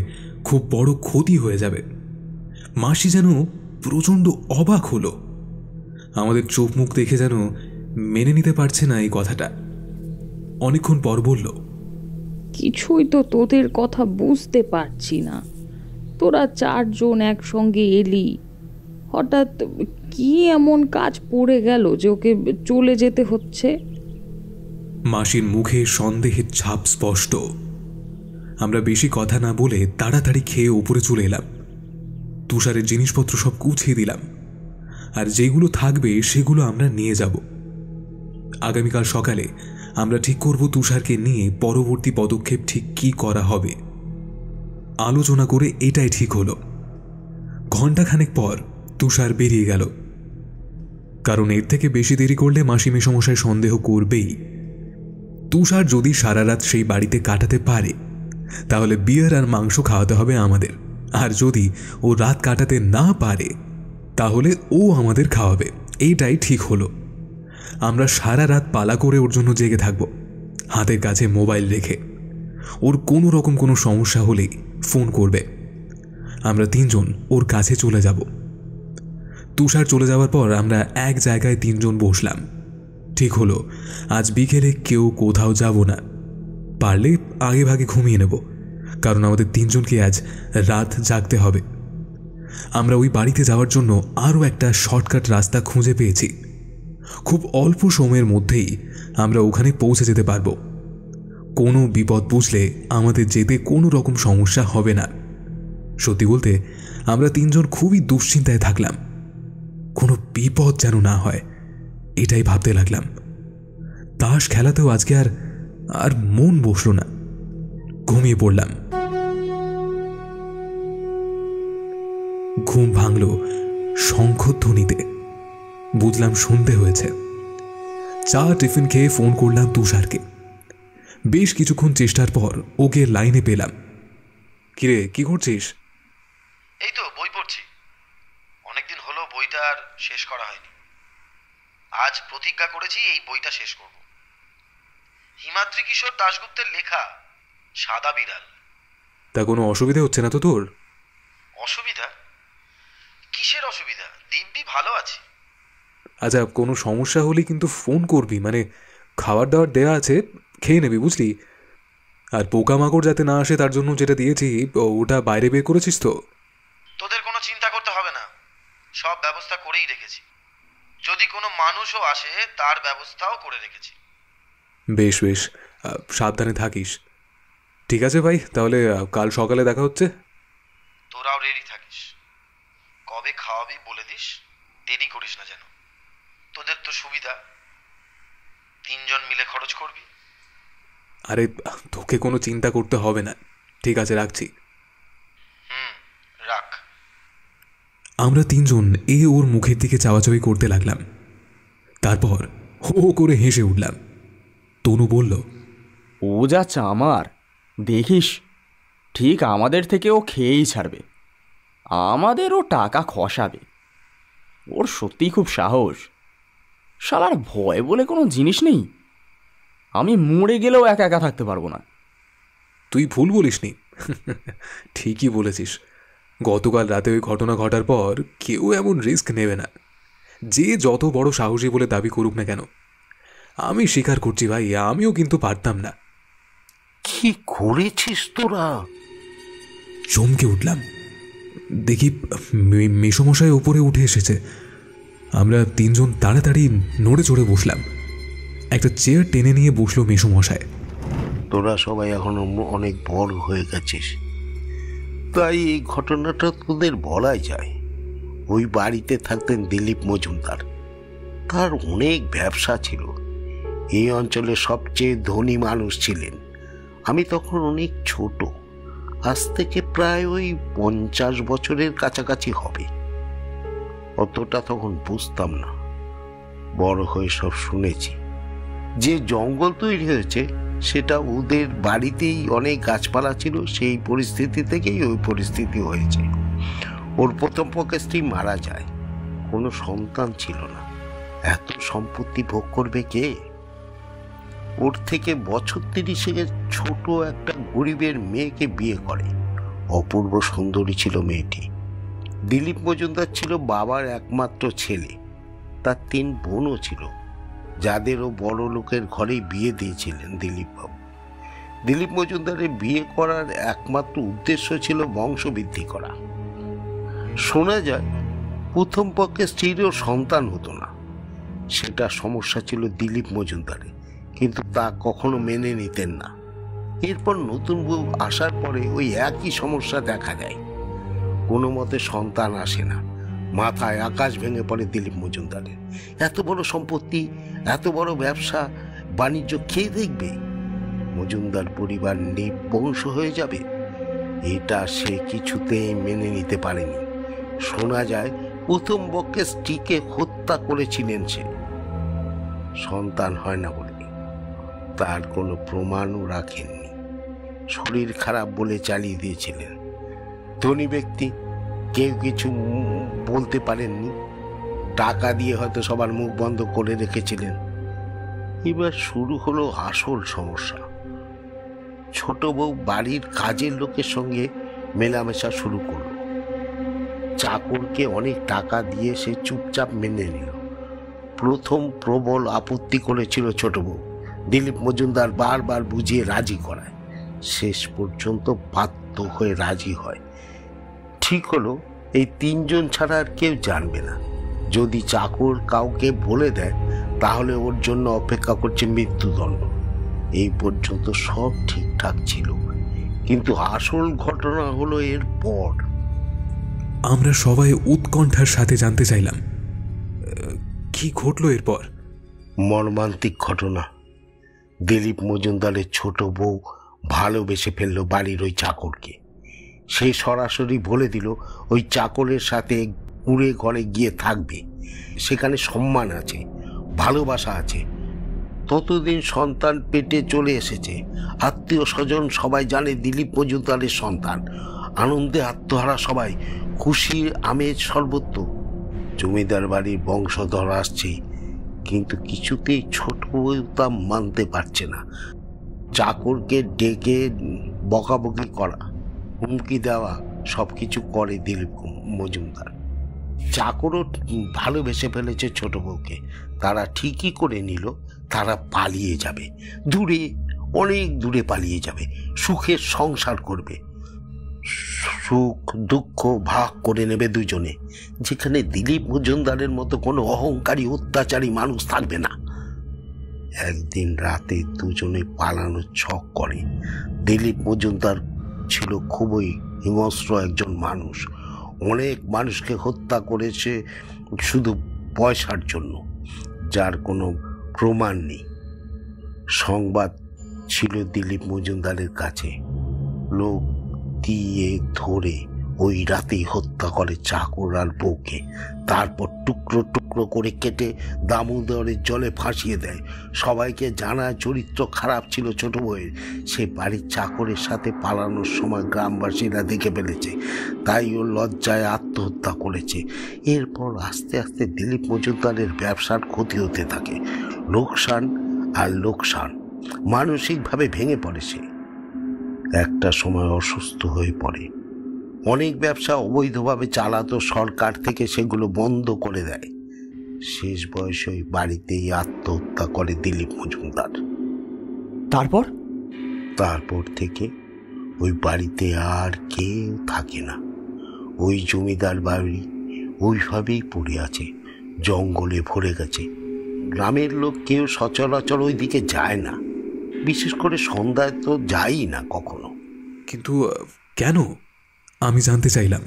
খুব বড় ক্ষতি হয়ে যাবে। মাসি যেন প্রচণ্ড অবাক হলো। আমাদের চোখ মুখ দেখে যেন মেনে নিতে পারছে না এই কথাটা। অনেকক্ষণ পর বলল, কিছুই তো তোদের কথা বুঝতে পারছি না। তোরা 4 জন একসঙ্গে এলি, হঠাৎ কি এমন কাজ পড়ে গেল যে ওকে চলে যেতে হচ্ছে? মাসির মুখে সন্দেহের ছাপ স্পষ্ট। আমরা বেশি কথা না বলে তাড়াতাড়ি খেয়ে উপরে চলে এলাম। তুষারের জিনিসপত্র সব গুছিয়ে দিলাম, আর যেগুলো থাকবে সেগুলো আমরা নিয়ে যাব। আগামীকাল সকালে আমরা ঠিক করব তুষারকে নিয়ে পরবর্তী পদক্ষেপ ঠিক কি করা হবে। আলোচনা করে এটাই ঠিক হলো। ঘণ্টাখানেক পর তুষার বেরিয়ে গেল, কারণ এর থেকে বেশি দেরি করলে মাসি মেসোমশাই সন্দেহ করবেই। তুষার যদি সারা রাত সেই বাড়িতে কাটাতে পারে তাহলে বিয়ার আর মাংস খাওয়াতে হবে আমাদের, আর যদি ও রাত কাটাতে না পারে তাহলে ও আমাদের খাওয়াবে। এইটাই ঠিক হলো। আমরা সারা রাত পালা করে ওর জন্য জেগে থাকব, হাতের কাছে মোবাইল রেখে। ওর কোনো রকম কোনো সমস্যা হলেই ফোন করবে। আমরা 3 জন ওর কাছে চলে যাব। তুষার চলে যাওয়ার পর আমরা এক জায়গায় 3 জন বসলাম। ঠিক হলো আজ বিকেলে কেউ কোথাও যাব না, পারলে আগে ভাগে ঘুমিয়ে নেব, কারণ আমাদের 3 জনকে আজ রাত জাগতে হবে। আমরা ওই বাড়িতে যাওয়ার জন্য আরও একটা শর্টকাট রাস্তা খুঁজে পেয়েছি। খুব অল্প সময়ের মধ্যেই আমরা ওখানে পৌঁছে যেতে পারবো। কোনো বিপদ বুঝলে আমাদের যেতে কোনো রকম সমস্যা হবে না। সত্যি বলতে আমরা 3 জন খুবই দুশ্চিন্তায় থাকলাম, কোনো বিপদ যেন না হয় এটাই ভাবতে লাগলাম। তাস খেলাতেও আজকে আর মন বসল না, ঘুমিয়ে পড়লাম। ঘুম ভাঙল শঙ্খধ্বনিতে, বুঝলাম সন্ধে হয়েছে। চা টিফিন খেয়ে ফোন করলাম তুষারকে। বেশ কিছুক্ষণ চেষ্টার পর ওকে লাইনে পেলাম। কিরে, কি করছিস? এই তো বই পড়ছি, অনেকদিন হলো বইটা আর শেষ করা হয়নি। আজ প্রতিজ্ঞা করেছি এই বইটা শেষ করব। হিমাদ্রি কিশোর দাশগুপ্তের লেখা সাদা বিড়াল। তা কোনো অসুবিধা হচ্ছে না তো তোর? অসুবিধা? কিসের অসুবিধা? দিব্যি ভালো আছি। আচ্ছা, কোনো সমস্যা হলে কিন্তু ফোন করবি, মানে খাবার দাবার দেওয়া আছে, খেয়ে নেবি বুঝলি। আর পোকামাকড় যাতে না আসে তার জন্য যেটা দিয়েছি ওটা বাইরে বের করেছিস তো? তোদের কোনো চিন্তা করতে হবে না, সব ব্যবস্থা করেই রেখেছি। যদি কোনো মানুষও আসে তার ব্যবস্থাও করে রেখেছি। বেশ বেশ, সাবধানে থাকিস। ঠিক আছে ভাই, তাহলে কাল সকালে দেখা হচ্ছে। তোরাও রেডি থাকিস, কবে খাওয়াবি বলে দিস, দেরি করিস না যেন। তোদের তো সুবিধা, 3 জন মিলে খরচ করবি। আরে তোকে কোনো চিন্তা করতে হবে না, ঠিক আছে রাখছি। রাখ। আমরা 3 জন ওর মুখের দিকে চাওয়াচাওয়ি করতে লাগলাম। তারপর হো করে হেসে উঠলাম। তনু বলল, ও যা চামার, দেখিস ঠিক আমাদের থেকে ও খেয়েই ছাড়বে, আমাদেরও টাকা খসাবে। ওর সত্যিই খুব সাহস, শালার ভয় বলে কোনো জিনিস নেই। আমি মরে গেলেও একা একা থাকতে পারবো না। তুই ভুল বলিসনি, ঠিকই বলেছিস। গতকাল রাতে ওই ঘটনা ঘটার পর কেউ এমন রিস্ক নেবে না, যে যত বড় সাহসী বলে দাবি করুক না কেন। আমি স্বীকার করছি ভাই, আমিও কিন্তু পারতাম না। কি করেছিস তোরা? চমকে উঠলাম, দেখি মেসোমশাই ওপরে উঠে এসেছে। আমরা 3 জন তাড়াতাড়ি নড়ে চড়ে বসলাম। একটা চেয়ার টেনে নিয়ে বসলো মেসোমশাই। তোরা সবাই এখন অনেক বড় হয়ে গেছিস, তাই এই ঘটনাটা তোদের বলাই যায়। ওই বাড়িতে থাকতেন দিলীপ মজুমদার, তার অনেক ব্যবসা ছিল, এই অঞ্চলে সবচেয়ে ধনী মানুষ ছিলেন। আমি তখন অনেক ছোট, আজ থেকে প্রায় ওই 50 বছরের কাছাকাছি হবে। অতটা তখন বুঝতাম না, বড় হয়ে সব শুনেছি। যে জঙ্গল তৈরি হয়েছে সেটা ওদের বাড়িতেই অনেক গাছপালা ছিল, সেই পরিস্থিতি থেকেই ওই পরিস্থিতি হয়েছে। ওর প্রথম পক্ষে স্ত্রী মারা যায়, কোনো সন্তান ছিল না, এত সম্পত্তি ভোগ করবে কে? ওর থেকে বছর 30 ছোট একটা গরিবের মেয়েকে বিয়ে করে। অপূর্ব সুন্দরী ছিল মেয়েটি। দিলীপ মজুমদার ছিল বাবার একমাত্র ছেলে, তার 3 বোনও ছিল, যাদেরও বড় লোকের ঘরেই বিয়ে দিয়েছিলেন দিলীপবাবু। দিলীপ মজুমদারের বিয়ে করার একমাত্র উদ্দেশ্য ছিল বংশবৃদ্ধি করা। শোনা যায় প্রথম পক্ষে স্ত্রীরও সন্তান হতো না, সেটা সমস্যা ছিল দিলীপ মজুমদারের, কিন্তু তা কখনো মেনে নিতেন না। এরপর নতুন বউ আসার পরে ওই একই সমস্যা দেখা যায়, কোনো মতে সন্তান আসে না। মাথায় আকাশ ভেঙে পড়ে দিলীপ মজুমদারের। এত বড় সম্পত্তি, এত বড় ব্যবসা বাণিজ্য কে দেখবে? মজুমদার পরিবার নিবংশ হয়ে যাবে, এটা সে কিছুতেই মেনে নিতে পারেনি। শোনা যায় প্রথম পক্ষে স্ত্রীকে হত্যা করেছিলেন সে, সন্তান হয় না বলে। তার কোনো প্রমাণও রাখেননি, শরীর খারাপ বলে চালিয়ে দিয়েছিলেন। ধনী ব্যক্তি, কেউ কিছু বলতে পারেননি, টাকা দিয়ে হয়তো সবার মুখ বন্ধ করে রেখেছিলেন। এবার শুরু হলো আসল সমস্যা। ছোট বউ বাড়ির কাজের লোকের সঙ্গে মেলামেশা শুরু করলো। চাকরকে অনেক টাকা দিয়ে সে চুপচাপ মেনে নিল। প্রথম প্রবল আপত্তি করেছিল ছোট বউ, দিলীপ মজুমদার বারবার বুঝিয়ে রাজি করায়, শেষ পর্যন্ত বাধ্য হয়ে রাজি হয়। ঠিক হলো এই 3 জন ছাড়া আর কেউ জানবে না। যদি চাকর কাউকে বলে দেয় তাহলে ওর জন্য অপেক্ষা করছে মৃত্যুদণ্ড। এই পর্যন্ত সব ঠিকঠাক ছিল, কিন্তু আসল ঘটনা হলো এর পর। আমরা সবাই উৎকণ্ঠার সাথে জানতে চাইলাম কি ঘটলো এরপর। মর্মান্তিক ঘটনা। দিলীপ মজুমদারের ছোট বউ ভালোবেসে ফেললো বাড়ির ওই চাকরকে। সে সরাসরি বলে দিল ওই চাকরের সাথে কুঁড়ে ঘরে গিয়ে থাকবে, সেখানে সম্মান আছে, ভালোবাসা আছে। ততদিন সন্তান পেটে চলে এসেছে, আত্মীয় স্বজন সবাই জানে দিলীপ মজুমদারের সন্তান। আনন্দে আত্মহারা সবাই, খুশির আমেজ সর্বত্র। জমিদার বাড়ির বংশধর আসছে, কিন্তু কিছুতেই ছোট বউ তা মানতে পারছে না। চাকরকে ডেকে বকাবকি করা, হুমকি দেওয়া সবকিছু করে দিলীপ মজুমদার। চাকরও ভালোবেসে ফেলেছে ছোট বউকে। তারা ঠিকই করে নিল তারা পালিয়ে যাবে, দূরে, অনেক দূরে পালিয়ে যাবে, সুখের সংসার করবে। সুখ দুঃখ ভাগ করে নেবে দুজনে, যেখানে দিলীপ মজুমদারের মতো কোনো অহংকারী অত্যাচারী মানুষ থাকবে না। একদিন রাতে দুজনে পালানোর ছক করে। দিলীপ মজুমদার ছিল খুবই হিংস্র একজন মানুষ। অনেক মানুষকে হত্যা করেছে শুধু পয়সার জন্য, যার কোনো প্রমাণ নেই। সংবাদ ছিল দিলীপ মজুমদারের কাছে। লোক দিয়ে ধরে ওই রাতেই হত্যা করে চাকর আর বউকে। তারপর টুকরো টুকরো করে কেটে দামোদরের জলে ভাসিয়ে দেয়। সবাইকে জানায় চরিত্র খারাপ ছিল ছোট বউয়ের। সে বাড়ির চাকরের সাথে পালানোর সময় গ্রামবাসীরা দেখে ফেলেছে, তাই ও লজ্জায় আত্মহত্যা করেছে। এরপর আস্তে আস্তে দিলীপ মজুমদারের ব্যবসার ক্ষতি হতে থাকে, লোকসান আর লোকসান। মানসিকভাবে ভেঙে পড়ে সে। একটা সময় অসুস্থ হয়ে পড়ে। অনেক ব্যবসা অবৈধভাবে চালাতো, সরকার থেকে সেগুলো বন্ধ করে দেয়। শেষ বয়সে ওই বাড়িতেই আত্মহত্যা করে দিলীপ মজুমদার। তারপর থেকে ওই বাড়িতে আর কেউ থাকে না। ওই জমিদার বাড়ি ওইভাবেই পড়ে আছে, জঙ্গলে ভরে গেছে। গ্রামের লোক কেউ সচরাচর ওই দিকে যায় না, বিশেষ করে সন্ধ্যায় তো যাই না কখনো। কিন্তু কেন, আমি জানতে চাইলাম।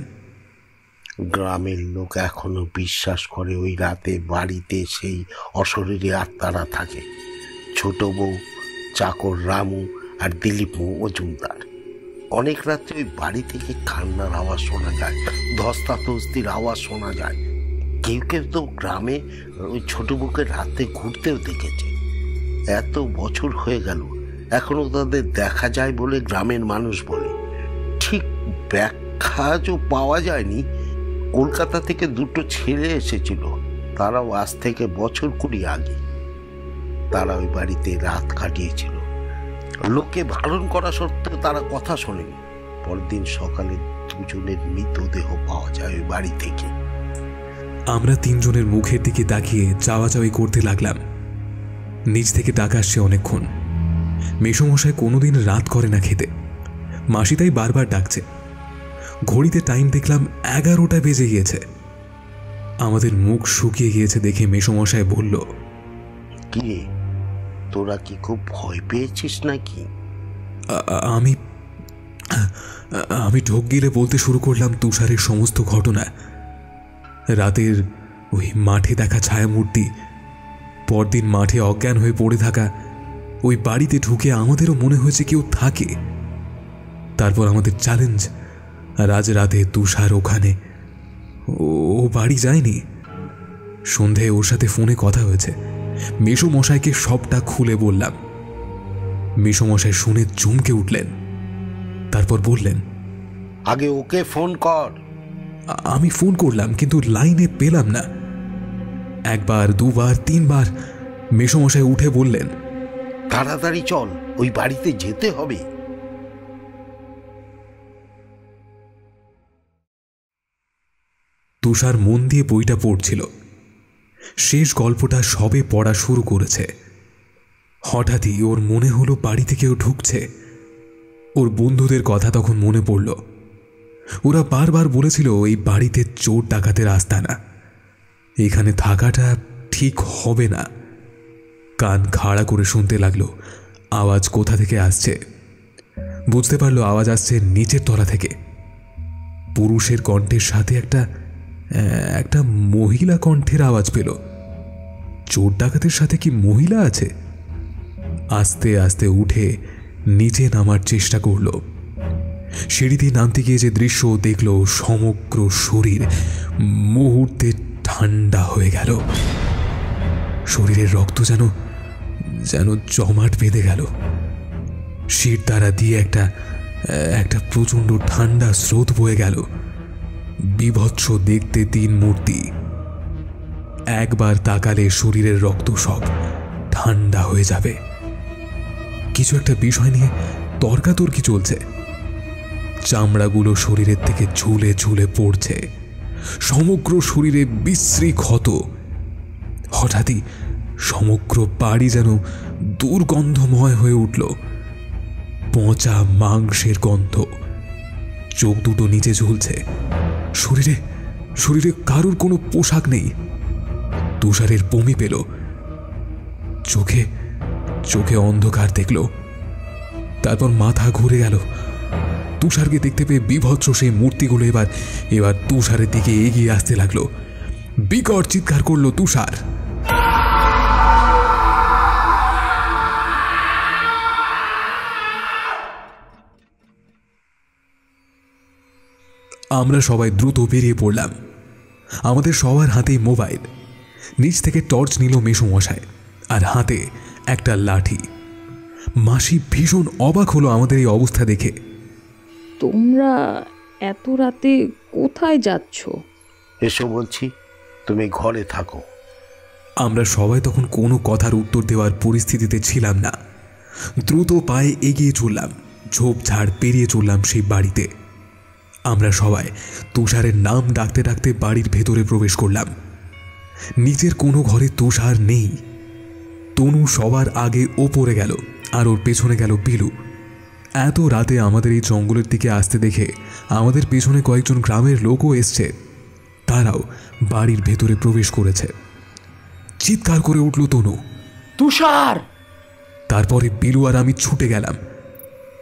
গ্রামের লোক এখনো বিশ্বাস করে ওই রাতে বাড়িতে সেই অশরীরী আত্মারা থাকে। ছোট বউ, চাকর রামু আর দিলীপ মজুমদার। অনেক রাত্রে ওই বাড়ি থেকে কান্নার আওয়াজ শোনা যায়, ধস্তাধস্তির আওয়াজ শোনা যায়। কেউ কেউ তো গ্রামে ওই ছোট বউকে রাতে ঘুরতেও দেখেছে। এত বছর হয়ে গেল এখনো তাদের দেখা যায় বলে গ্রামের মানুষ বলে। ঠিক ব্যাখ্যাও পাওয়া যায়নি। কলকাতা থেকে 2টো ছেলে এসেছিল, তারাও আজ থেকে বছর 20 আগে। তারা ওই বাড়িতে রাত কাটিয়েছিল। লোককে বারণ করা সত্ত্বেও তারা কথা শোনেনি। পরদিন সকালে দুজনের মৃতদেহ পাওয়া যায় ওই বাড়ি থেকে। আমরা 3 জনের মুখের দিকে তাকিয়ে চাওয়াচাওয়ি করতে লাগলাম। নিচ থেকে ডাক আসছে অনেকক্ষণ। মেসোমশাই কোনোদিন রাত করে না খেতে, মাসি তাই বারবার ডাকছে। ঘড়িতে টাইম দেখলাম 11টা বেজে গিয়েছে। আমাদের মুখ শুকিয়ে গিয়েছে দেখে মেসোমশাই বলল, কি রে, তোরা কি খুব ভয় পেয়েছিস নাকি? আমি আমি ঢোক গিলে বলতে শুরু করলাম তুষারের সমস্ত ঘটনা। রাতের ওই মাঠে দেখা ছায়ামূর্তি, পরদিন মাঠে অজ্ঞান হয়ে পড়ে থাকা, ওই বাড়িতে ঢুকে আমাদেরও মনে হয়েছে কেউ থাকে। তারপর আমাদের চ্যালেঞ্জ, আর আজ রাতে তুষার ওখানে। ও বাড়ি যায়নি। সন্ধ্যায় ওর সাথে ফোনে কথা হয়েছে। মেসোমশাইকে সবটা খুলে বললাম। মেসোমশাই শুনে চমকে উঠলেন, তারপর বললেন, আগে ওকে ফোন কর। আমি ফোন করলাম কিন্তু লাইনে পেলাম না। 1 বার 2 বার 3 বার মেসোমশাই উঠে বললেন, তাড়াতাড়ি চল, ওই বাড়িতে যেতে হবে। তুষার মন দিয়ে বইটা পড়ছিল। শেষ গল্পটা সবে পড়া শুরু করেছে। হঠাৎই ওর মনে হলো বাড়িতে কেউ ঢুকছে। ওর বন্ধুদের কথা তখন মনে পড়ল। ওরা বারবার বলেছিল এই বাড়িতে চোর ডাকাতের আস্তানা, এখানে থাকাটা ঠিক হবে না। কান খাড়া করে শুনতে লাগলো আওয়াজ কোথা থেকে আসছে। বুঝতে পারলো আওয়াজ আসছে নিচের তলা থেকে। পুরুষের কণ্ঠের সাথে একটা মহিলা কণ্ঠের আওয়াজ পেল। চোর ডাকাতের সাথে কি মহিলা আছে? আস্তে আস্তে উঠে নিচে নামার চেষ্টা করল। সিঁড়ি দিয়ে নামতে গিয়ে যে দৃশ্য দেখল, সমগ্র শরীর মুহূর্তে ঠান্ডা হয়ে গেল। শরীরের রক্ত যেন জমাট বেঁধে গেল। শির দ্বারা দিয়ে একটা প্রচণ্ড ঠান্ডা স্রোত বয়ে গেল। বিভৎস দেখতে 3 মূর্তি। একবার তাকালে শরীরের রক্ত সব ঠান্ডা হয়ে যাবে। কিছু একটা বিষয় নিয়ে তর্কাতর্কি চলছে। চামড়াগুলো শরীরের থেকে ঝুলে ঝুলে পড়ছে। সমগ্র শরীরে বিশ্রী ক্ষত। হঠাৎই সমগ্র বাড়ি যেন দুর্গন্ধময় হয়ে উঠল। পচা মাংসের গন্ধ। চোখ দুটো নিচে ঝুলছে। শরীরে কারোর কোনো পোশাক নেই। তুষারের বমি পেল। চোখে অন্ধকার দেখল। তারপর মাথা ঘুরে গেল। তুষারকে দেখতে পেয়ে বিভৎস সেই মূর্তিগুলো এবার তুষারের দিকে এগিয়ে আসতে লাগলো। বিকট চিৎকার করলো তুষার। আমরা সবাই দ্রুত বেরিয়ে পড়লাম। আমাদের সবার হাতেই মোবাইল। নিচ থেকে টর্চ নিল মেসোমশাই, আর হাতে একটা লাঠি। মাসি ভীষণ অবাক হলো আমাদের এই অবস্থা দেখে। তোমরা এত রাতে কোথায় যাচ্ছ? এসো বলছি, তুমি ঘরে থাকো। আমরা সবাই তখন কোনো কথার উত্তর দেওয়ার পরিস্থিতিতে ছিলাম না। দ্রুত পায়ে এগিয়ে চললাম। ঝোপঝাড় পেরিয়ে চললাম সেই বাড়িতে। আমরা সবাই তুষারের নাম ডাকতে ডাকতে বাড়ির ভেতরে প্রবেশ করলাম। নিচের কোনো ঘরে তুষার নেই। তনু সবার আগে ওপরে গেল, আর ওর পেছনে গেল বিলু। এত রাতে আমাদের এই জঙ্গলের দিকে আসতে দেখে আমাদের পেছনে কয়েকজন গ্রামের লোকও এসছে। তারাও বাড়ির ভেতরে প্রবেশ করেছে। চিৎকার করে উঠল তনু, তুষার! তারপরে বিলু আর আমি ছুটে গেলাম।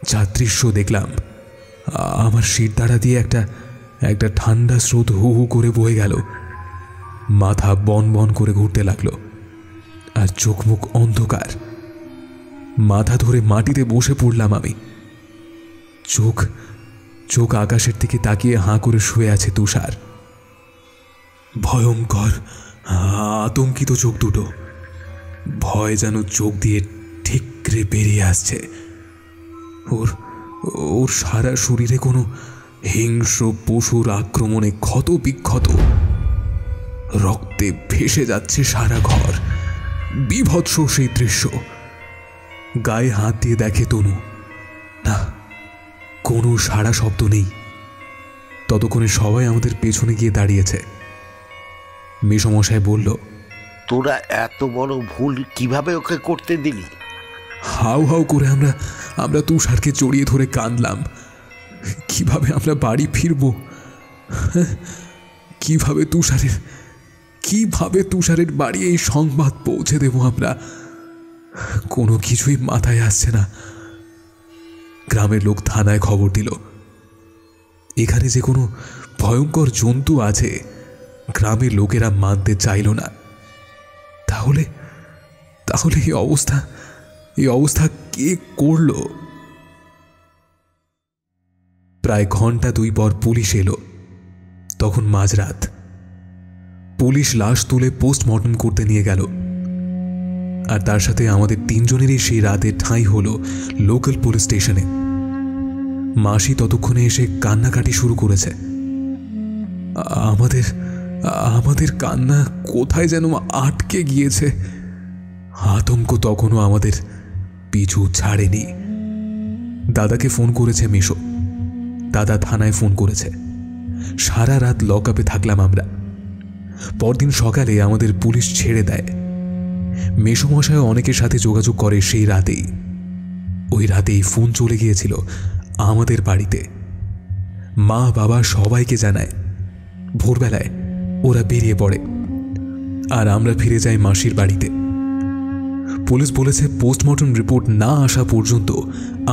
যা দৃশ্য দেখলাম, আমার শির দ্বারা দিয়ে একটা ঠান্ডা স্রোত হু হু করে বয়ে গেল। মাথা বন বন করে ঘুরতে লাগলো, আর চোখ মুখ অন্ধকার। মাথা ধরে মাটিতে বসে পড়লাম আমি। চোখ আকাশের দিকে তাকিয়ে হাঁ করে শুয়ে আছে তুষার। ভয়ঙ্কর আতঙ্কিত চোখ দুটো। ভয় যেন চোখ দিয়ে ঠিকরে বেরিয়ে আসছে। ওর সারা শরীরে কোনো হিংস্র পশুর আক্রমণে ক্ষত বিক্ষত। রক্তে ভেসে যাচ্ছে সারা ঘর। বিভৎস সেই দৃশ্য। গায়ে হাত দিয়ে দেখে তনু, না, কোনো সাড়া শব্দ নেই। ততক্ষণে সবাই আমাদের পেছনে গিয়ে দাঁড়িয়েছে। মেসোমশাই বলল, তোরা এত বড় ভুল কিভাবে ওকে করতে দিলি? হাউ হাউ করে আমরা তুষারকে জড়িয়ে ধরে কাঁদলাম। কিভাবে আমরা বাড়ি ফিরব? কিভাবে তুষারের বাড়ি এই সংবাদ পৌঁছে দেব আমরা? কোনো কিছুই মাথায় আসছে না। গ্রামের লোক থানায় খবর দিল। এখানে যে কোনো ভয়ঙ্কর জন্তু আছে গ্রামের লোকেরা মানতে চাইল না। তাহলে এই অবস্থা কে করল? প্রায় ঘন্টা 2 পর পুলিশ এলো। তখন মাঝরাত। পুলিশ লাশ তুলে পোস্টমর্টম করতে নিয়ে গেল, আর তার সাথে আমাদের 3 জনেরই সেই রাতে ঠাঁই হলো লোকাল পুলিশ স্টেশনে। মাসি ততক্ষণে এসে কান্নাকাটি শুরু করেছে। আমাদের কান্না কোথায় যেন আটকে গিয়েছে। আতঙ্ক তখনও আমাদের পিছু ছাড়েনি। দাদাকে ফোন করেছে মেশো। দাদা থানায় ফোন করেছে। সারা রাত লকআপে থাকলাম আমরা। পরদিন সকালে আমাদের পুলিশ ছেড়ে দেয়। মেসোমশায় অনেকের সাথে যোগাযোগ করে সেই রাতেই। ওই রাতেই ফোন চলে গিয়েছিল আমাদের বাড়িতে। মা বাবা সবাইকে জানায়। ভোরবেলায় ওরা বেরিয়ে পড়ে, আর আমরা ফিরে যাই মাসির বাড়িতে। পুলিশ বলেছে পোস্টমর্টম রিপোর্ট না আসা পর্যন্ত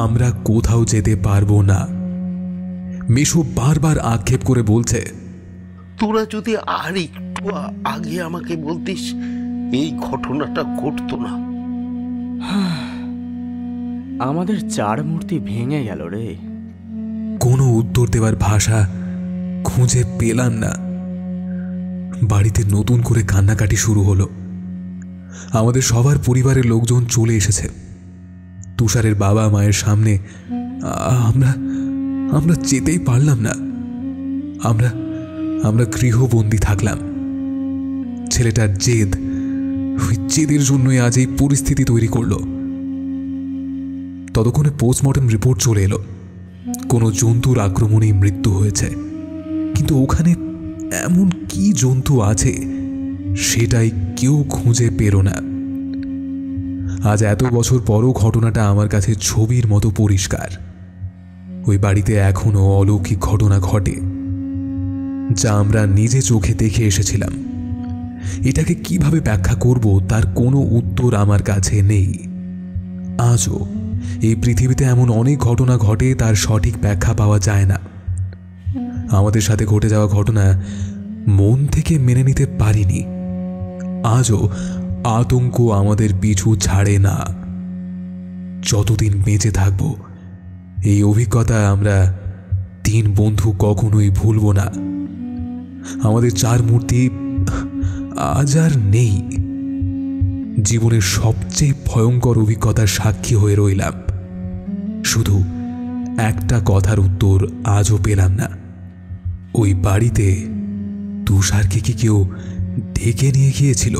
আমরা কোথাও যেতে পারবো না। মেশো বারবার আক্ষেপ করে বলছে, তোরা যদি আর একটু আগে আমাকে বলতিস এই ঘটনাটা ঘটতো না। আমাদের চার মূর্তি ভেঙে গেল রে। কোনো উত্তর দেওয়ার ভাষা খুঁজে পেলাম না। বাড়িতে নতুন করে কান্নাকাটি শুরু হলো। আমাদের সবার পরিবারের লোকজন চলে এসেছে। তুষারের বাবা মায়ের সামনে আমরা যেতেই পারলাম না। আমরা গৃহবন্দী থাকলাম। ছেলেটার জেদ, ওই জেদের জন্যই আজ এই পরিস্থিতি তৈরি করলো। ততক্ষণে পোস্টমর্টম রিপোর্ট চলে এলো। কোনো জন্তুর আক্রমণেই মৃত্যু হয়েছে, কিন্তু ওখানে এমন কি জন্তু আছে সেটাই কেউ খুঁজে পেল না। আজ এত বছর পরও ঘটনাটা আমার কাছে ছবির মতো পরিষ্কার। ওই বাড়িতে এখনো অলৌকিক ঘটনা ঘটে, যা আমরা নিজে চোখে দেখে এসেছিলাম। এটাকে কিভাবে ব্যাখ্যা করব তার কোনো উত্তর আমার কাছে নেই। আজও এই পৃথিবীতে এমন অনেক ঘটনা ঘটে, তার সঠিক ব্যাখ্যা পাওয়া যায় না। আমাদের সাথে ঘটে যাওয়া ঘটনা মন থেকে মেনে নিতে পারিনি। আজও আতঙ্ক আমাদের পিছু ছাড়ে না। যতদিন বেঁচে থাকব এই অভিজ্ঞতা আমরা তিন বন্ধু কখনোই ভুলব না। আমাদের চার মূর্তি আজ আর নেই। জীবনের সবচেয়ে ভয়ঙ্কর অভিজ্ঞতার সাক্ষী হয়ে রইলাম। শুধু একটা কথার উত্তর আজও পেলাম না, ওই বাড়িতে তুষারকে কি কেউ ডেকে নিয়ে গিয়েছিল?